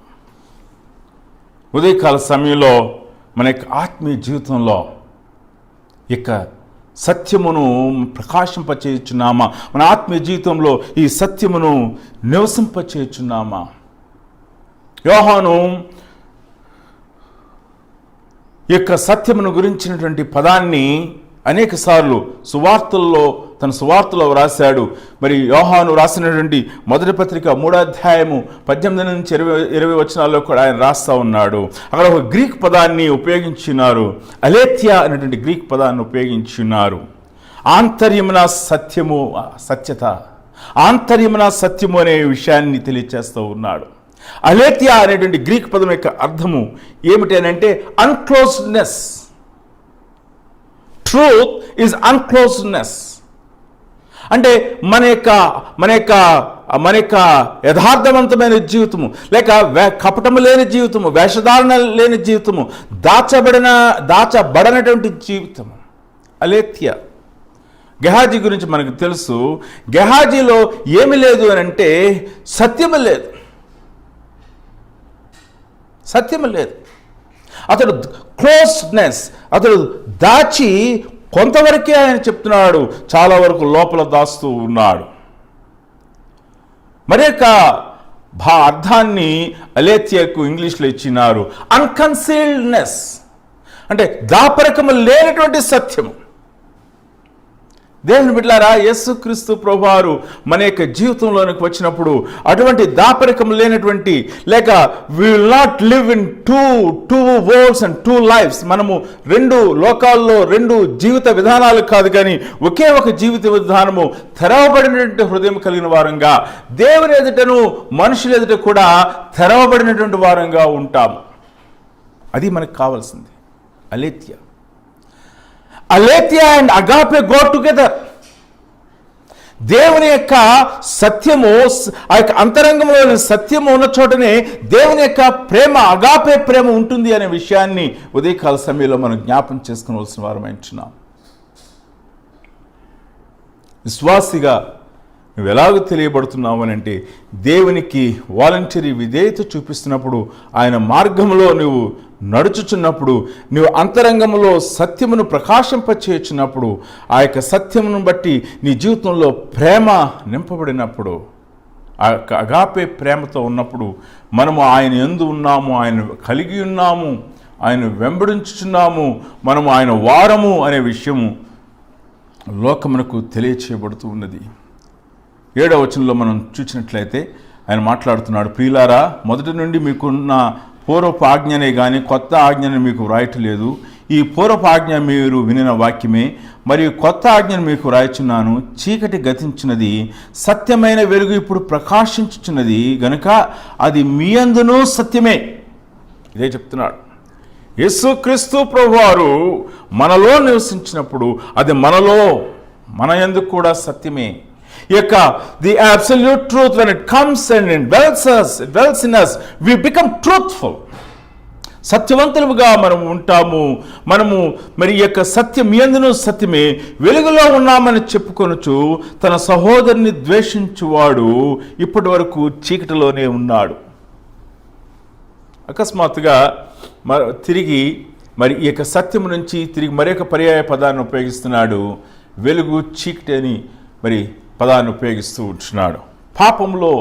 ఉదయకాల సమయంలో మన యొక్క ఆత్మీయ జీవితంలో ఇక సత్యమును ప్రకాశింపచేయుచున్నామా? మన ఆత్మీయ జీవితంలో ఈ సత్యమును నివసింపచేయుచున్నామా? యోహాను యొక్క సత్యమును గురించినటువంటి పదాన్ని అనేక సార్లు తన సువార్తలో రాశాడు. మరి యోహాను రాసినటువంటి మొదటి పత్రిక 3వ అధ్యాయము 18 నుంచి 20 వచనాల్లో కూడా ఆయన రాస్తా ఉన్నాడు. అక్కడ ఒక గ్రీక్ పదాన్ని ఉపయోగించున్నారు, అలేథియా అనేటువంటి గ్రీక్ పదాన్ని ఉపయోగించున్నారు. ఆంతర్యమున సత్యత, ఆంతర్యమున సత్యము అనే విషయాన్ని తెలియచేస్తూ ఉన్నాడు. అలేథియా అనేటువంటి గ్రీక్ పదం యొక్క అర్థము ఏమిటి అని అంటే అన్క్లోజ్డ్నెస్. Truth is అన్క్లోజ్డ్నెస్. అంటే మన యొక్క యథార్థవంతమైన జీవితము, లేక కపటము లేని జీవితము, వేషధారణ లేని జీవితము, దాచబడనటువంటి జీవితము అలేథియా. గెహాజీ గురించి మనకు తెలుసు. గెహాజీలో ఏమి లేదు అని అంటే సత్యము లేదు. అతడు క్లోజ్డ్నెస్, అతడు దాచి కొంతవరకే ఆయన చెప్తున్నాడు, చాలా వరకు లోపల దాస్తూ ఉన్నాడు. మరి యొక్క అర్థాన్ని అలేథియాకు ఇంగ్లీష్లో ఇచ్చినారు, అన్కన్సీల్డ్నెస్, అంటే దాపరికము లేనటువంటి సత్యము. దేవుని బిడ్డలారా, యేసుక్రీస్తు ప్రభువారు మన యొక్క జీవితంలోనికి వచ్చినప్పుడు అటువంటి దాపరికం లేనటువంటి, లేక we will not live in two worlds and 2 lives. మనము 2 లోకాల్లో 2 జీవిత విధానాలు కాదు, కానీ ఒకే ఒక జీవిత విధానము, తెరవబడినటువంటి హృదయం కలిగిన వారంగా, దేవుని ఎదుటను మనుషుల ఎదుట కూడా తెరవబడినటువంటి వారంగా ఉంటాము. అది మనకు కావాల్సింది. అలేథియా అండ్ అగాపే గో టుగెదర్. దేవుని యొక్క సత్యము, ఆ యొక్క అంతరంగంలోని సత్యము ఉన్న చోటనే దేవుని యొక్క ప్రేమ, అగాపే ప్రేమ ఉంటుంది అనే విషయాన్ని ఉదయకాల సమయంలో మనం జ్ఞాపం చేసుకోవాల్సిన వారమై ఉంటున్నాం. విశ్వాసిగా నువ్వు ఎలాగో తెలియబడుతున్నావు అని అంటే దేవునికి వాలంటరీ విధేయత చూపిస్తున్నప్పుడు, ఆయన మార్గంలో నువ్వు నడుచుచున్నప్పుడు, నువ్వు అంతరంగంలో సత్యమును ప్రకాశింపచేయుచున్నప్పుడు, ఆ యొక్క సత్యమును బట్టి నీ జీవితంలో ప్రేమ నింపబడినప్పుడు, ఆ యొక్క అగాపే ప్రేమతో ఉన్నప్పుడు మనము ఆయన యందు ఉన్నాము, ఆయన కలిగి ఉన్నాము, ఆయన వెంబడించుచున్నాము, మనము ఆయన వారము అనే విషయము లోకమునకు తెలియచేయబడుతూ ఉన్నది. 7వ వచనంలో మనం చూసినట్లయితే ఆయన మాట్లాడుతున్నాడు, ప్రియులారా, మొదటి నుండి మీకున్న పూర్వపు ఆజ్ఞనే కానీ కొత్త ఆజ్ఞను మీకు వ్రాయట్లేదు. ఈ పూర్వపు ఆజ్ఞ మీరు వినిన వాక్యమే, మరియు కొత్త ఆజ్ఞను మీకు వ్రాయచున్నాను. చీకటి గతించినది, సత్యమైన వెలుగు ఇప్పుడు ప్రకాశించుచున్నది గనుక అది మీ అందునూ సత్యమే. ఇదే చెప్తున్నాడు. యేసుక్రీస్తు ప్రభువారు మనలో నివసించినప్పుడు అది మన యందు కూడా సత్యమే. ఈ యొక్క the absolute truth when it comes and it dwells in us, we become truthful. సత్యవంతులుగా మనం ఉంటాము. మనము మరి ఈ యొక్క సత్యం మీ యందును సత్యమే, వెలుగులో ఉన్నామని చెప్పుకొనుచు తన సహోదరుని ద్వేషించువాడు ఇప్పటి వరకు చీకటిలోనే ఉన్నాడు. అకస్మాత్తుగా తిరిగి మరి ఈ యొక్క సత్యం నుంచి తిరిగి మరొక పర్యాయ పదాన్ని ఉపయోగిస్తున్నాడు. వెలుగు, చీకటి అని మరి పదాన్ని ఉపయోగిస్తూ ఉంటున్నాడు. పాపంలో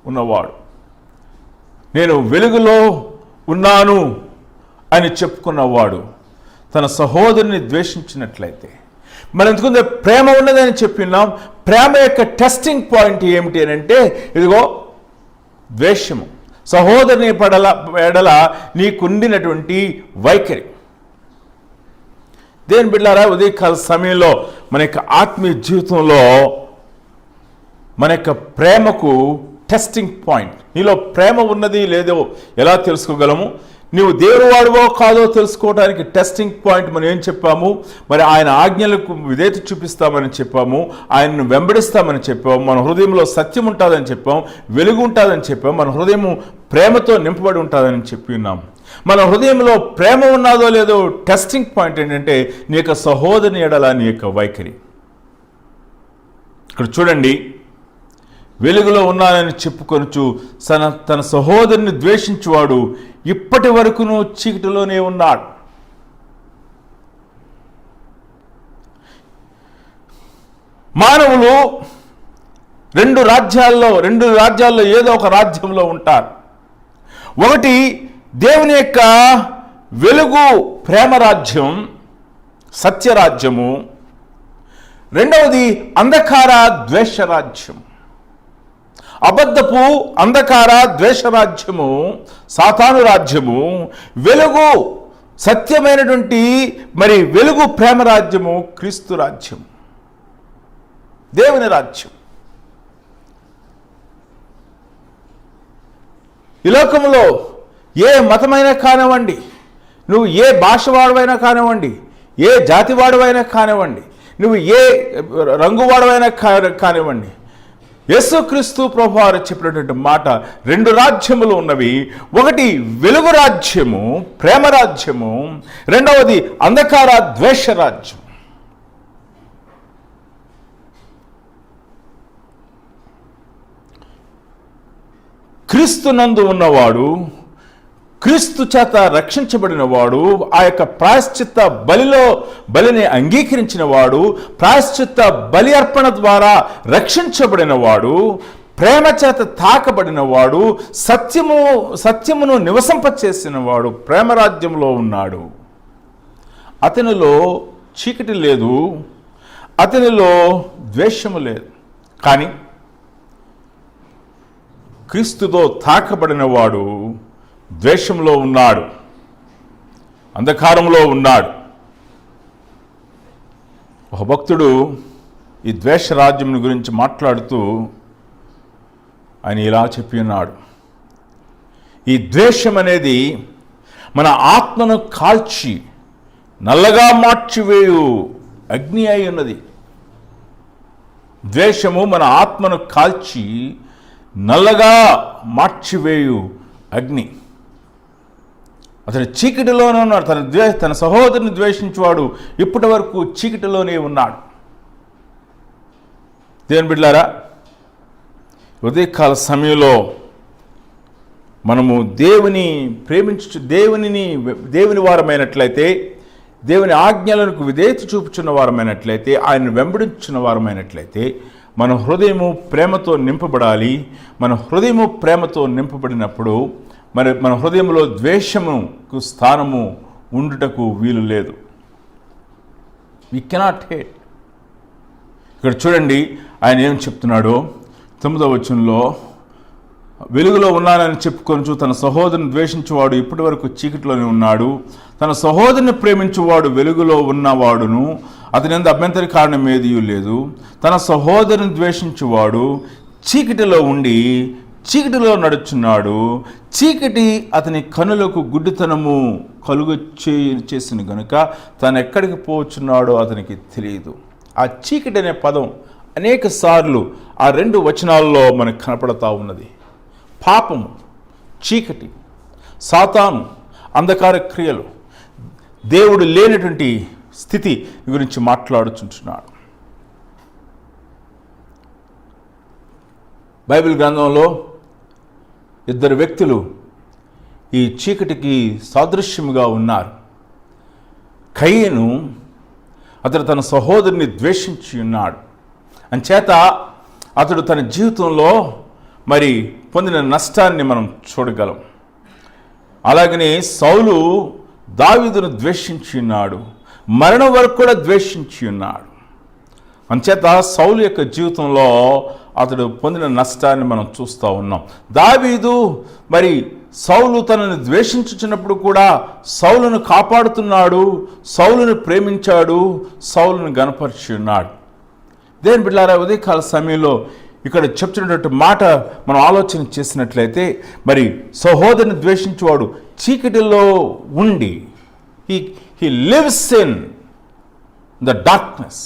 ఉన్నవాడు నేను వెలుగులో ఉన్నాను అని చెప్పుకున్నవాడు తన సహోదరుని ద్వేషించినట్లయితే, మనం ఎందుకుంటే ప్రేమ ఉన్నదని చెప్పినాం. ప్రేమ యొక్క టెస్టింగ్ పాయింట్ ఏమిటి అని అంటే, ఇదిగో ద్వేషము, సహోదరుని ఎడల నీకుండినటువంటి వైఖరి. దేని బిడ్డారా, ఉదయకాల సమయంలో మన యొక్క ఆత్మీయ జీవితంలో మన యొక్క ప్రేమకు టెస్టింగ్ పాయింట్, నీలో ప్రేమ ఉన్నది లేదో ఎలా తెలుసుకోగలము? నీవు దేవుడు వాడువో కాదో తెలుసుకోవడానికి టెస్టింగ్ పాయింట్ మనం ఏం చెప్పాము? మరి ఆయన ఆజ్ఞలకు విధేయత చూపిస్తామని చెప్పాము, ఆయనను వెంబడిస్తామని చెప్పాము, మన హృదయంలో సత్యం ఉంటుందని చెప్పాము, వెలుగు ఉంటుందని చెప్పాము, మన హృదయము ప్రేమతో నింపబడి ఉంటుందని చెప్పి ఉన్నాము. మన హృదయంలో ప్రేమ ఉన్నదో లేదో టెస్టింగ్ పాయింట్ ఏంటంటే నీ యొక్క సహోదరుని ఎడల నీ యొక్క వైఖరి. ఇక్కడ చూడండి, వెలుగులో ఉన్నానని చెప్పుకొనుచు తన సహోదరుని ద్వేషించువాడు ఇప్పటి వరకును చీకటిలోనే ఉన్నాడు. మానవులు రెండు రాజ్యాల్లో ఏదో ఒక రాజ్యంలో ఉంటారు. ఒకటి దేవుని యొక్క వెలుగు ప్రేమ రాజ్యం, సత్యరాజ్యము. రెండవది అంధకార ద్వేష రాజ్యం, అబద్ధపు అంధకార ద్వేషరాజ్యము, సాతాను రాజ్యము. వెలుగు సత్యమైనటువంటి మరి వెలుగు ప్రేమ రాజ్యము క్రీస్తు రాజ్యం, దేవుని రాజ్యం. ఈ లోకంలో ఏ మతమైనా కానివ్వండి, నువ్వు ఏ భాష వాడవైనా కానివ్వండి, ఏ జాతి వాడవైనా కానివ్వండి, నువ్వు ఏ రంగు వాడవైనా కానివ్వండి, యేసుక్రీస్తు ప్రభువారు చెప్పినటువంటి మాట, రెండు రాజ్యములు ఉన్నవి. ఒకటి వెలుగు రాజ్యము, ప్రేమ రాజ్యము. రెండవది అంధకార ద్వేష రాజ్యం. క్రీస్తునందు ఉన్నవాడు, క్రీస్తు చేత రక్షించబడిన వాడు, ఆ యొక్క ప్రాయశ్చిత్త బలిని అంగీకరించిన వాడు, ప్రాయశ్చిత్త బలి అర్పణ ద్వారా రక్షించబడిన వాడు, ప్రేమ చేత తాకబడిన వాడు, సత్యమును నివసింపచేసిన వాడు ప్రేమరాజ్యంలో ఉన్నాడు. అతనిలో చీకటి లేదు, అతనిలో ద్వేషము లేదు. కానీ క్రీస్తుతో తాకబడిన వాడు ద్వేషంలో ఉన్నాడు, అంధకారంలో ఉన్నాడు. ఒక భక్తుడు ఈ ద్వేష రాజ్యం గురించి మాట్లాడుతూ ఆయన ఇలా చెప్పి ఉన్నాడు, ఈ ద్వేషం అనేది మన ఆత్మను కాల్చి నల్లగా మార్చివేయు అగ్ని అయి ఉన్నది. ద్వేషము మన ఆత్మను కాల్చి నల్లగా మార్చివేయు అగ్ని. అతను చీకటిలోనే ఉన్నాడు. తన సహోదరుని ద్వేషించేవాడు ఇప్పటి వరకు చీకటిలోనే ఉన్నాడు. దేవుని బిడ్డలారా, ఉదయకాల సమయంలో మనము దేవుని వారమైనట్లయితే, దేవుని ఆజ్ఞలకు విధేయత చూపుచున్న వారమైనట్లయితే, ఆయనను వెంబడించున్న వారమైనట్లయితే మన హృదయము ప్రేమతో నింపబడాలి. మన హృదయము ప్రేమతో నింపబడినప్పుడు మన హృదయంలో ద్వేషముకు స్థానము ఉండుటకు వీలు లేదు. We cannot hate. ఇక్కడ చూడండి ఆయన ఏం చెప్తున్నాడో 9వ వచనంలో, వెలుగులో ఉన్నానని చెప్పుకొనుచు తన సహోదరుని ద్వేషించువాడు ఇప్పటి వరకు చీకటిలోనే ఉన్నాడు. తన సహోదరుని ప్రేమించువాడు వెలుగులో ఉన్నవాడును, అతని యందు అభ్యంతర కారణం ఏదీ లేదు. తన సహోదరుని ద్వేషించువాడు చీకటిలో ఉండి చీకటిలో నడుచున్నాడు. చీకటి అతని కనులకు గుడ్డితనము కలుగు చేసిన గనుక తను ఎక్కడికి పోచున్నాడో అతనికి తెలియదు. ఆ చీకటి అనే పదం అనేక సార్లు ఆ 2 వచనాల్లో మనకు కనపడతా ఉన్నది. పాపము, చీకటి, సాతాను, అంధకార క్రియలు, దేవుడు లేనటువంటి స్థితి గురించి మాట్లాడుచుంటున్నాడు. బైబిల్ గ్రంథంలో 2 వ్యక్తులు ఈ చీకటికి సాదృశ్యముగా ఉన్నారు. కయీను, అతడు తన సహోదరుని ద్వేషించి ఉన్నాడు. అంచేత అతడు తన జీవితంలో మరి పొందిన నష్టాన్ని మనం చూడగలం. అలాగనే సౌలు దావీదును ద్వేషించి ఉన్నాడు, మరణం వరకు కూడా ద్వేషించి ఉన్నాడు. అంచేత సౌలు యొక్క జీవితంలో అతడు పొందిన నష్టాన్ని మనం చూస్తూ ఉన్నాం. దావీదు మరి సౌలు తనను ద్వేషించుచున్నప్పుడు కూడా సౌలును కాపాడుతున్నాడు, సౌలును ప్రేమించాడు, సౌలును గణపరిచి ఉన్నాడు. దేవుని బిడ్డలారా, ఉదయకాల సమయంలో ఇక్కడ చెప్తున్నటువంటి మాట మనం ఆలోచన చేసినట్లయితే, మరి సహోదరుని ద్వేషించేవాడు చీకటిలో ఉండి he lives in the darkness.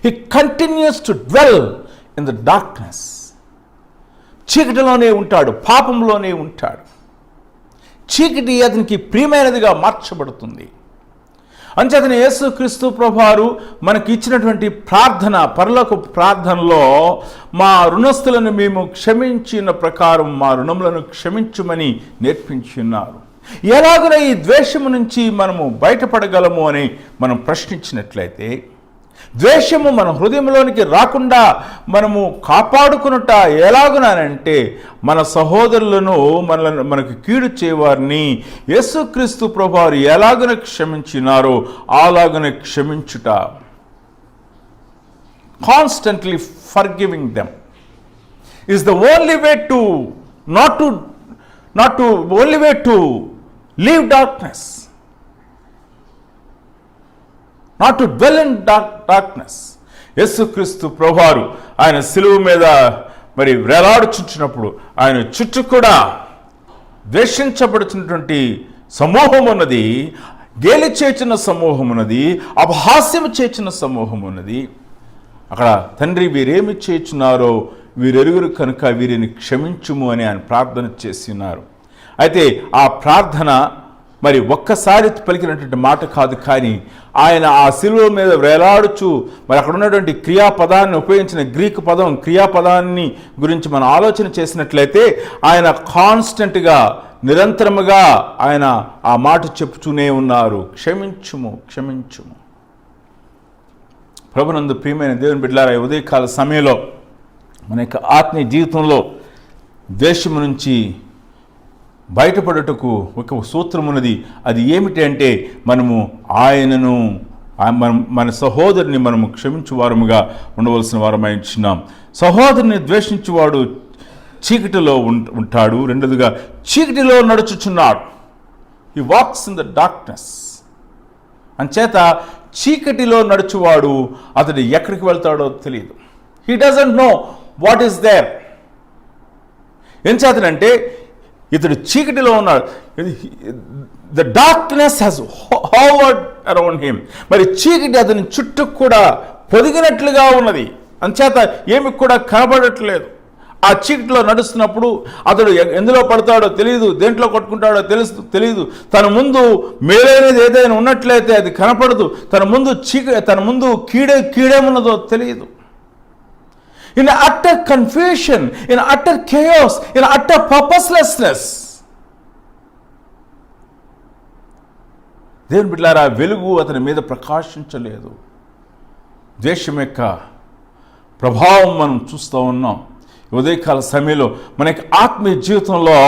He continues to dwell in the darkness. చీకటిలోనే ఉంటాడు, పాపంలోనే ఉంటాడు. చీకటి అతనికి ప్రియమైనదిగా మార్చబడుతుంది. అంచేతనే యేసుక్రీస్తు ప్రభువారు మనకి ఇచ్చినటువంటి ప్రార్థన, పరలోక ప్రార్థనలో మా రుణస్థులను మేము క్షమించిన ప్రకారం మా రుణములను క్షమించుమని నేర్పించి ఉన్నారు. ఎలాగన ఈ ద్వేషము నుంచి మనము బయటపడగలము అని మనం ప్రశ్నించినట్లయితే, ద్వేషము మన హృదయంలోనికి రాకుండా మనము కాపాడుకునుట ఎలాగునంటే, మన సహోదరులను మనకు కీడు చేయవారిని యేసుక్రీస్తు ప్రభువారు ఎలాగున క్షమించినారో అలాగున క్షమించుట. Constantly forgiving them is the only way to not to only way to leave darkness, not to dwell in darkness. యేసుక్రీస్తు ప్రభువారు ఆయన సిలువ మీద మరి వేలాడుచున్నప్పుడు ఆయన చుట్టూ కూడా ద్వేషించబడుతున్నటువంటి సమూహం ఉన్నది, గేలి చేసిన సమూహం ఉన్నది, అపహాస్యం చేసిన సమూహం ఉన్నది. అక్కడ తండ్రి వీరేమి చేయుచున్నారో వీరెరుగురు కనుక వీరిని క్షమించుము అని ఆయన ప్రార్థన చేసి ఉన్నారు. అయితే ఆ ప్రార్థన మరి ఒక్కసారి పలికినటువంటి మాట కాదు, కానీ ఆయన ఆ శిలువ మీద వేలాడుచు మరి అక్కడ ఉన్నటువంటి క్రియాపదాన్ని ఉపయోగించిన గ్రీకు పదం క్రియాపదాన్ని గురించి మనం ఆలోచన చేసినట్లయితే, ఆయన కాన్స్టెంట్గా నిరంతరముగా ఆయన ఆ మాట చెప్పుతూనే ఉన్నారు, క్షమించుము క్షమించుము. ప్రభునందు ప్రియమైన దేవుని బిడ్డలారా, ఉదయకాల సమయంలో మన యొక్క ఆత్మీయ జీవితంలో ద్వేషము నుంచి బయటపడుటకు ఒక సూత్రం ఉన్నది. అది ఏమిటి అంటే, మనము ఆయనను మన సహోదరుని మనము క్షమించువారముగా ఉండవలసిన వారమై ఉంటున్నాం. సహోదరుని ద్వేషించువాడు చీకటిలో ఉంటాడు. రెండోదిగా చీకటిలో నడుచుచున్నాడు. He walks in the darkness. అంచేత చీకటిలో నడుచువాడు అతడు ఎక్కడికి వెళ్తాడో తెలియదు. He doesn't know what is there. ఏం చేతనంటే ఇతడు చీకటిలో ఉన్నాడు. The darkness has hovered around him. మరి చీకటి అతని చుట్టూ కూడా పొదిగినట్లుగా ఉన్నది. అంచేత ఏమి కూడా కనబడట్లేదు. ఆ చీకటిలో నడుస్తున్నప్పుడు అతడు ఎందులో పడతాడో తెలియదు, దేంట్లో కొట్టుకుంటాడో తెలియదు. తన ముందు మేలైనది ఏదైనా ఉన్నట్లయితే అది కనపడదు. తన ముందు కీడేమున్నదో తెలియదు. in utter confusion, in utter chaos, in utter purposelessness. దేవుని బిడ్డలారా, వెలుగు అతని మీద ప్రకాశించలేదు. ద్వేషం యొక్క ప్రభావం మనం చూస్తూ ఉన్నాం. ఉదయకాల సమయంలో మనకి ఆత్మీయ జీవితంలో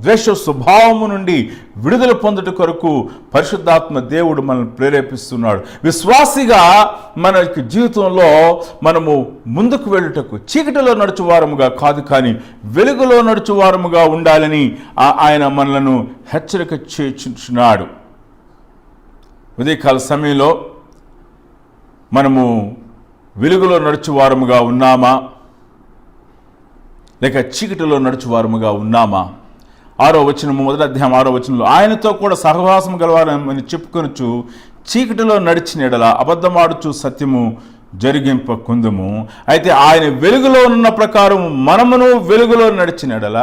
ద్వేష స్వభావము నుండి విడుదల పొందుట కొరకు పరిశుద్ధాత్మ దేవుడు మనల్ని ప్రేరేపిస్తున్నాడు. విశ్వాసిగా మన జీవితంలో మనము ముందుకు వెళ్ళుటకు చీకటిలో నడుచువారముగా కాదు, కానీ వెలుగులో నడుచువారముగా ఉండాలని ఆయన మనలను హెచ్చరిక చేయుచున్నాడు. ఉదయకాల సమయంలో మనము వెలుగులో నడుచువారముగా ఉన్నామా, లేక చీకటిలో నడుచువారముగా ఉన్నామా? 6వ వచనము, మొదటి అధ్యాయం 6వ వచనంలో, ఆయనతో కూడా సహవాసం గలవారని చెప్పుకొనుచు చీకటిలో నడిచిన ఎడల అబద్ధమాడుచు సత్యము జరిగింపకుందుము. అయితే ఆయన వెలుగులో ఉన్న ప్రకారం మనమును వెలుగులో నడిచిన ఎడల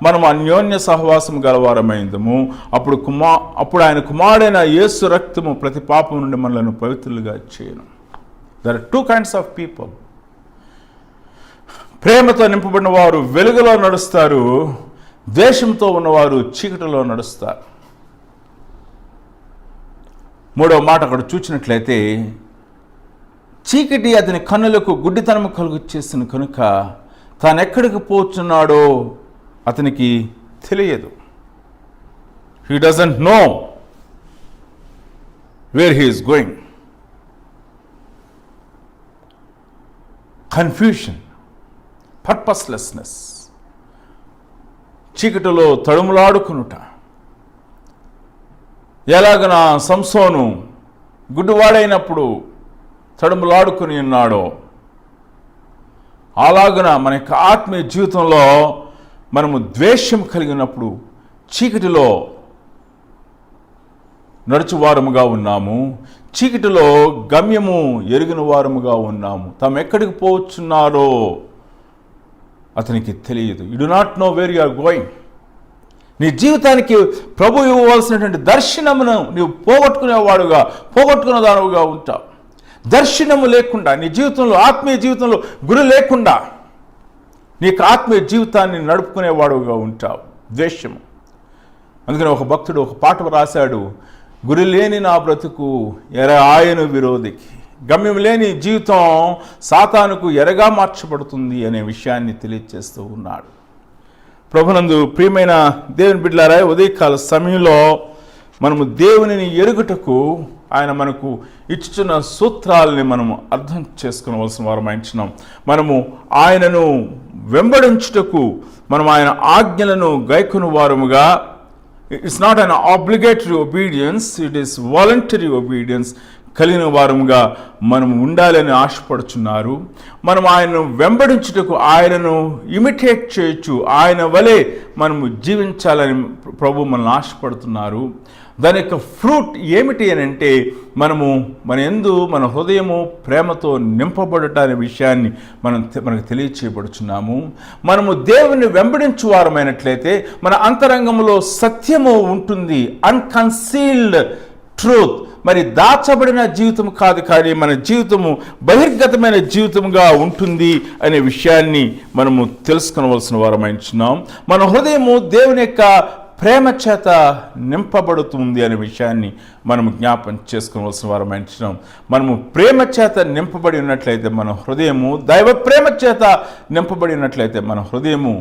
మనము అన్యోన్య సహవాసం గలవారమైందము. అప్పుడు ఆయన కుమారుడైన యేసు రక్తము ప్రతి పాపం నుండి మనలను పవిత్రులుగా చేయను. There are two kinds of people. ప్రేమతో నింపబడిన వారు వెలుగులో నడుస్తారు, ద్వేషంతో ఉన్నవారు చీకటిలో నడుస్తారు. 3వ మాట అక్కడ చూసినట్లయితే, చీకటి అతని కన్నులకు గుడ్డితనము కలుగు చేసిన కనుక తాను ఎక్కడికి పోతున్నాడో అతనికి తెలియదు. He doesn't know where he is going. Confusion, purposelessness, చీకటిలో తడుములాడుకునుట. ఎలాగన సంసోను గుడ్డివాడైనప్పుడు తడుములాడుకుని ఉన్నాడో, అలాగున మన యొక్క ఆత్మీయ జీవితంలో మనము ద్వేషం కలిగినప్పుడు చీకటిలో నడుచువారముగా ఉన్నాము, చీకటిలో గమ్యము ఎరిగిన వారముగా ఉన్నాము. తాము ఎక్కడికి పోవచ్చున్నారో అతనికి తెలియదు. You do not know where you are going. నీ జీవితానికి ప్రభు ఇవ్వవలసినటువంటి దర్శనమును నీవు పోగొట్టుకున్న దానిగా ఉంటావు. దర్శనము లేకుండా నీ జీవితంలో, ఆత్మీయ జీవితంలో గురి లేకుండా నీకు ఆత్మీయ జీవితాన్ని నడుపుకునేవాడుగా ఉంటావు. ద్వేషము. అందుకని ఒక భక్తుడు ఒక పాట రాశాడు, గురి లేని నా బ్రతుకు ఆయను విరోధికి. గమ్యం లేని జీవితం సాతానుకు ఎరగా మార్చబడుతుంది అనే విషయాన్ని తెలియజేస్తూ ఉన్నాడు. ప్రభునందు ప్రియమైన దేవుని బిడ్డలారా, ఉదయకాల సమయంలో మనము దేవునిని ఎరుగుటకు ఆయన మనకు ఇచ్చుచున్న సూత్రాలని మనము అర్థం చేసుకునవలసిన వారమైంటున్నాం. మనము ఆయనను వెంబడించుటకు, మనం ఆయన ఆజ్ఞలను గైకొను వారముగా, it's not an obligatory obedience, it is voluntary obedience కలిగిన వారముగా మనం ఉండాలని ఆశపడుచున్నారు. మనం ఆయనను వెంబడించుటకు, ఆయనను ఇమిటేట్ చేయొచ్చు, ఆయన వలె మనము జీవించాలని ప్రభు మనల్ని ఆశపడుతున్నారు. దాని యొక్క ఫ్రూట్ ఏమిటి అని అంటే, మన యందు మన హృదయము ప్రేమతో నింపబడటనే విషయాన్ని మనకు తెలియచేయబడుచున్నాము. మనము దేవుని వెంబడించు వారమైనట్లయితే మన అంతరంగంలో సత్యము ఉంటుంది, అన్కన్సీల్డ్ ట్రూత్. మరి దాచబడిన జీవితం కాదు, కానీ మన జీవితము బహిర్గతమైన జీవితంగా ఉంటుంది అనే విషయాన్ని మనము తెలుసుకొనవలసిన వారమైంటున్నాం. మన హృదయము దేవుని యొక్క ప్రేమ చేత నింపబడుతుంది అనే విషయాన్ని మనము జ్ఞాపం చేసుకోవాల్సిన వారమైంటున్నాం. మనము ప్రేమ చేత నింపబడి ఉన్నట్లయితే మన హృదయము, దైవ ప్రేమ చేత నింపబడి ఉన్నట్లయితే మన హృదయము,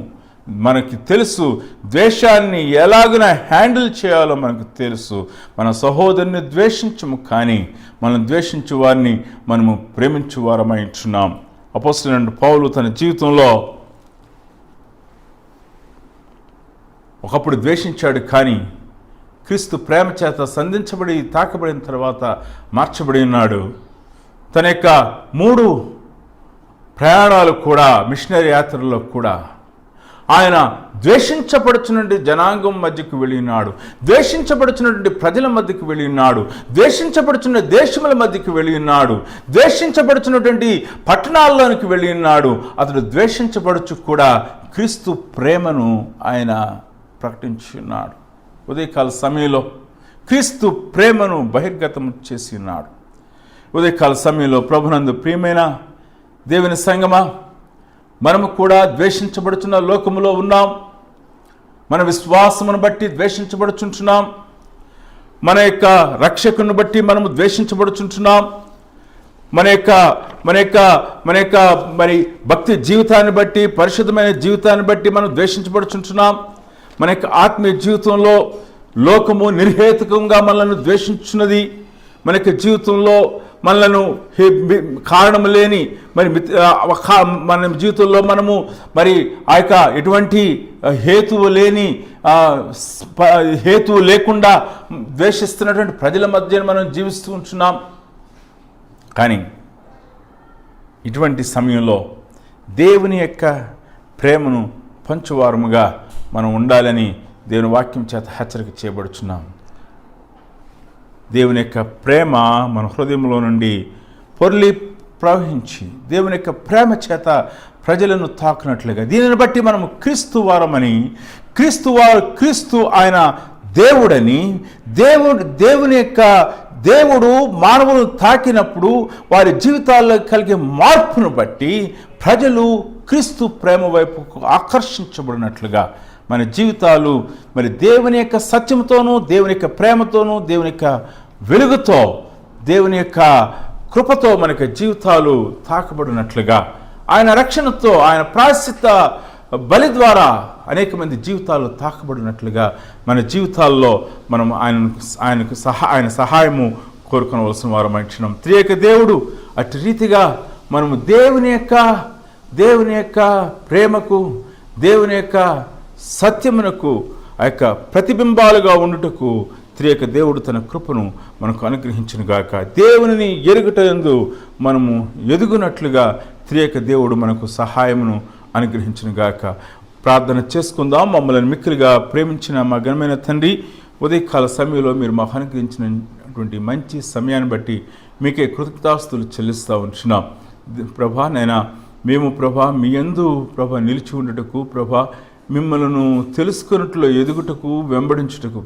మనకి తెలుసు ద్వేషాన్ని ఎలాగున హ్యాండిల్ చేయాలో మనకు తెలుసు. మన సహోదరుని ద్వేషించము, కానీ మనం ద్వేషించు వారిని మనము ప్రేమించు వారమైంటున్నాం. అపోస్తలుడైన పౌలు తన జీవితంలో ఒకప్పుడు ద్వేషించాడు, కానీ క్రీస్తు ప్రేమ చేత సంధించబడి తాకబడిన తర్వాత మార్చబడి ఉన్నాడు. తన యొక్క 3 ప్రయాణాలు కూడా, మిషనరీ యాత్రల్లో కూడా ఆయన ద్వేషించబడుచున్నటువంటి జనాంగం మధ్యకు వెళ్ళి ఉన్నాడు, ద్వేషించబడుచున్నటువంటి ప్రజల మధ్యకు వెళ్ళి ఉన్నాడు, ద్వేషించబడుచున్న దేశముల మధ్యకు వెళ్ళి ఉన్నాడు, ద్వేషించబడుచున్నటువంటి పట్టణాల్లోనికి వెళ్ళి ఉన్నాడు. అతడు ద్వేషించబడుచు కూడా క్రీస్తు ప్రేమను ఆయన ప్రకటించున్నాడు. ఉదయకాల సమయంలో క్రీస్తు ప్రేమను బహిర్గతం చేసి ఉన్నాడు. ఉదయకాల సమయంలో ప్రభునందు ప్రియమైన దేవుని సంగమా, మనము కూడా ద్వేషించబడుచున్న లోకములో ఉన్నాం. మన విశ్వాసమును బట్టి ద్వేషించబడుచుంటున్నాం. మన యొక్క రక్షకుని బట్టి మనము ద్వేషించబడుచుంటున్నాం. మన యొక్క మరి భక్తి జీవితాన్ని బట్టి, పరిశుద్ధమైన జీవితాన్ని బట్టి మనం ద్వేషించబడుచుంటున్నాం. మన యొక్క ఆత్మీయ జీవితంలో లోకము నిర్హేతుకంగా మనల్ని ద్వేషించున్నది. మన యొక్క జీవితంలో మనలను కారణం లేని మరి మన జీవితంలో మనము మరి ఆ యొక్క ఎటువంటి హేతువు లేకుండా ద్వేషిస్తున్నటువంటి ప్రజల మధ్య మనం జీవిస్తూ ఉంటున్నాం. కానీ ఇటువంటి సమయంలో దేవుని యొక్క ప్రేమను పంచువారముగా మనం ఉండాలని దేవుని వాక్యం చేత హెచ్చరిక చేయబడుచున్నాం. దేవుని యొక్క ప్రేమ మన హృదయంలో నుండి పొర్లి ప్రవహించి దేవుని యొక్క ప్రేమ చేత ప్రజలను తాకునట్లుగా, దీనిని బట్టి మనము క్రీస్తు వారమని, క్రీస్తు ఆయన దేవుడని, దేవుడు మానవులను తాకినప్పుడు వారి జీవితాల్లో కలిగే మార్పును బట్టి ప్రజలు క్రీస్తు ప్రేమ వైపుకు ఆకర్షించబడినట్లుగా మన జీవితాలు మరి దేవుని యొక్క సత్యంతోనూ, దేవుని యొక్క ప్రేమతోనూ, దేవుని యొక్క వెలుగుతో, దేవుని యొక్క కృపతో మనకి జీవితాలు తాకబడినట్లుగా, ఆయన రక్షణతో, ఆయన ప్రాయశ్చిత్త బలి ద్వారా అనేక మంది జీవితాలు తాకబడినట్లుగా మన జీవితాల్లో మనం ఆయన సహాయము కోరుకోవలసిన వారం అంటున్నాం. త్రియేక దేవుడు అటు రీతిగా మనము దేవుని యొక్క ప్రేమకు, దేవుని యొక్క సత్యమునకు ఆ యొక్క ప్రతిబింబాలుగా ఉండుటకు త్రియేక దేవుడు తన కృపను మనకు అనుగ్రహించునుగాక. దేవునిని ఎరుగుటయందు మనము ఎదుగునట్లుగా త్రియేక దేవుడు మనకు సహాయమును అనుగ్రహించునుగాక. ప్రార్థన చేసుకుందాం. మమ్మల్ని మిక్కిలిగా ప్రేమించిన మా ఘనమైన తండ్రి, ఉదయకాల సమయంలో మీరు మాకు అనుగ్రహించినటువంటి మంచి సమయాన్ని బట్టి మీకే కృతజ్ఞతాస్తులు చెల్లిస్తూ ఉంటున్నాం. ప్రభా నైనా మేము మీ యందు నిలిచి ఉండటకు, మిమ్మల్ని తెలుసుకున్నట్లు ఎదుగుటకు, వెంబడించుటకు,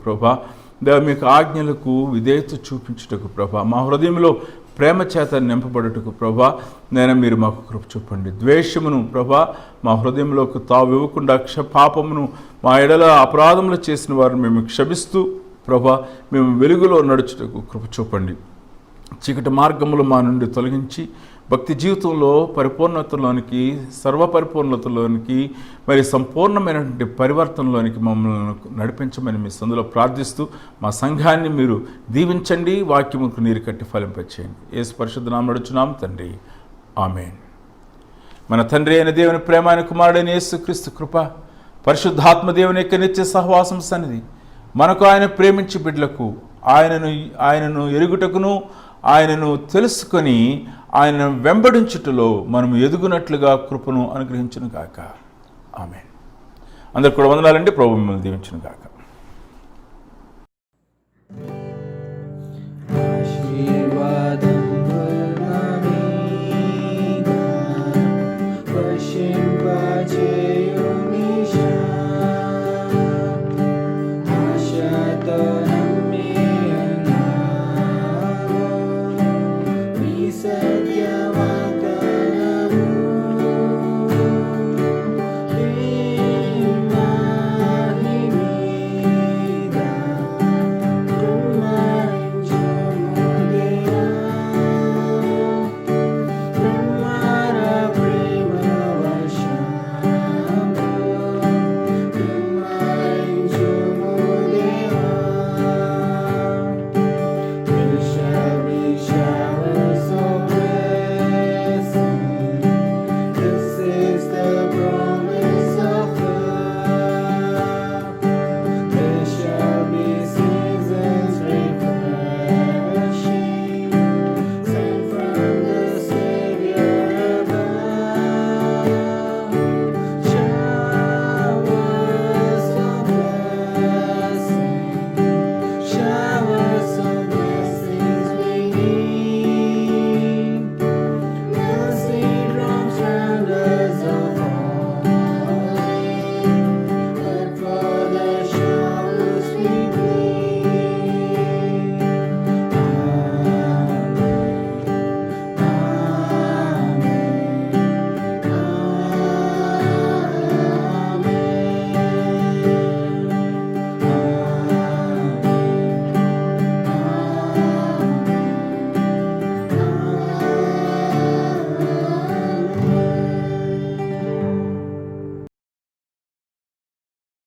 మీకు ఆజ్ఞలకు విధేయత చూపించుటకు, మా హృదయంలో ప్రేమ చేత నింపబడుటకు నేను మీరు మాకు కృప చూపండి. ద్వేషమును మా హృదయంలోకి తావు ఇవ్వకుండా, పాపమును మా ఎడల అపరాధములు చేసిన వారిని మేము క్షమిస్తూ మేము వెలుగులో నడుచుటకు కృప చూపండి. చీకటి మార్గములు మా నుండి తొలగించి భక్తి జీవితంలో పరిపూర్ణతలోనికి, సర్వపరిపూర్ణతలోనికి, మరి సంపూర్ణమైనటువంటి పరివర్తనలోనికి మమ్మల్ని నడిపించమని మీ సందులో ప్రార్థిస్తూ మా సంఘాన్ని మీరు దీవించండి. వాక్యముకు నీరు కట్టి ఫలింపచేయండి. యేసు పరిశుద్ధ నామమున నడుచున్నాం తండ్రి, ఆమేన్. మన తండ్రి అయిన దేవుని ప్రేమ, ఆయన కుమారుడైన యేసుక్రీస్తు కృప, పరిశుద్ధాత్మ దేవుని యొక్క నిత్య సహవాసం సన్నిధి మనకు, ఆయన ప్రేమించి బిడ్డలకు ఆయనను ఎరుగుటకును, ఆయనను తెలుసుకొని ఆయనను వెంబడించుటలో మనము ఎదుగునట్లుగా కృపను అనుగ్రహించును గాక. ఆమేన్. అందరు కూడా వందనాలండి. ప్రభు మిమ్మల్ని దీవించును గాక.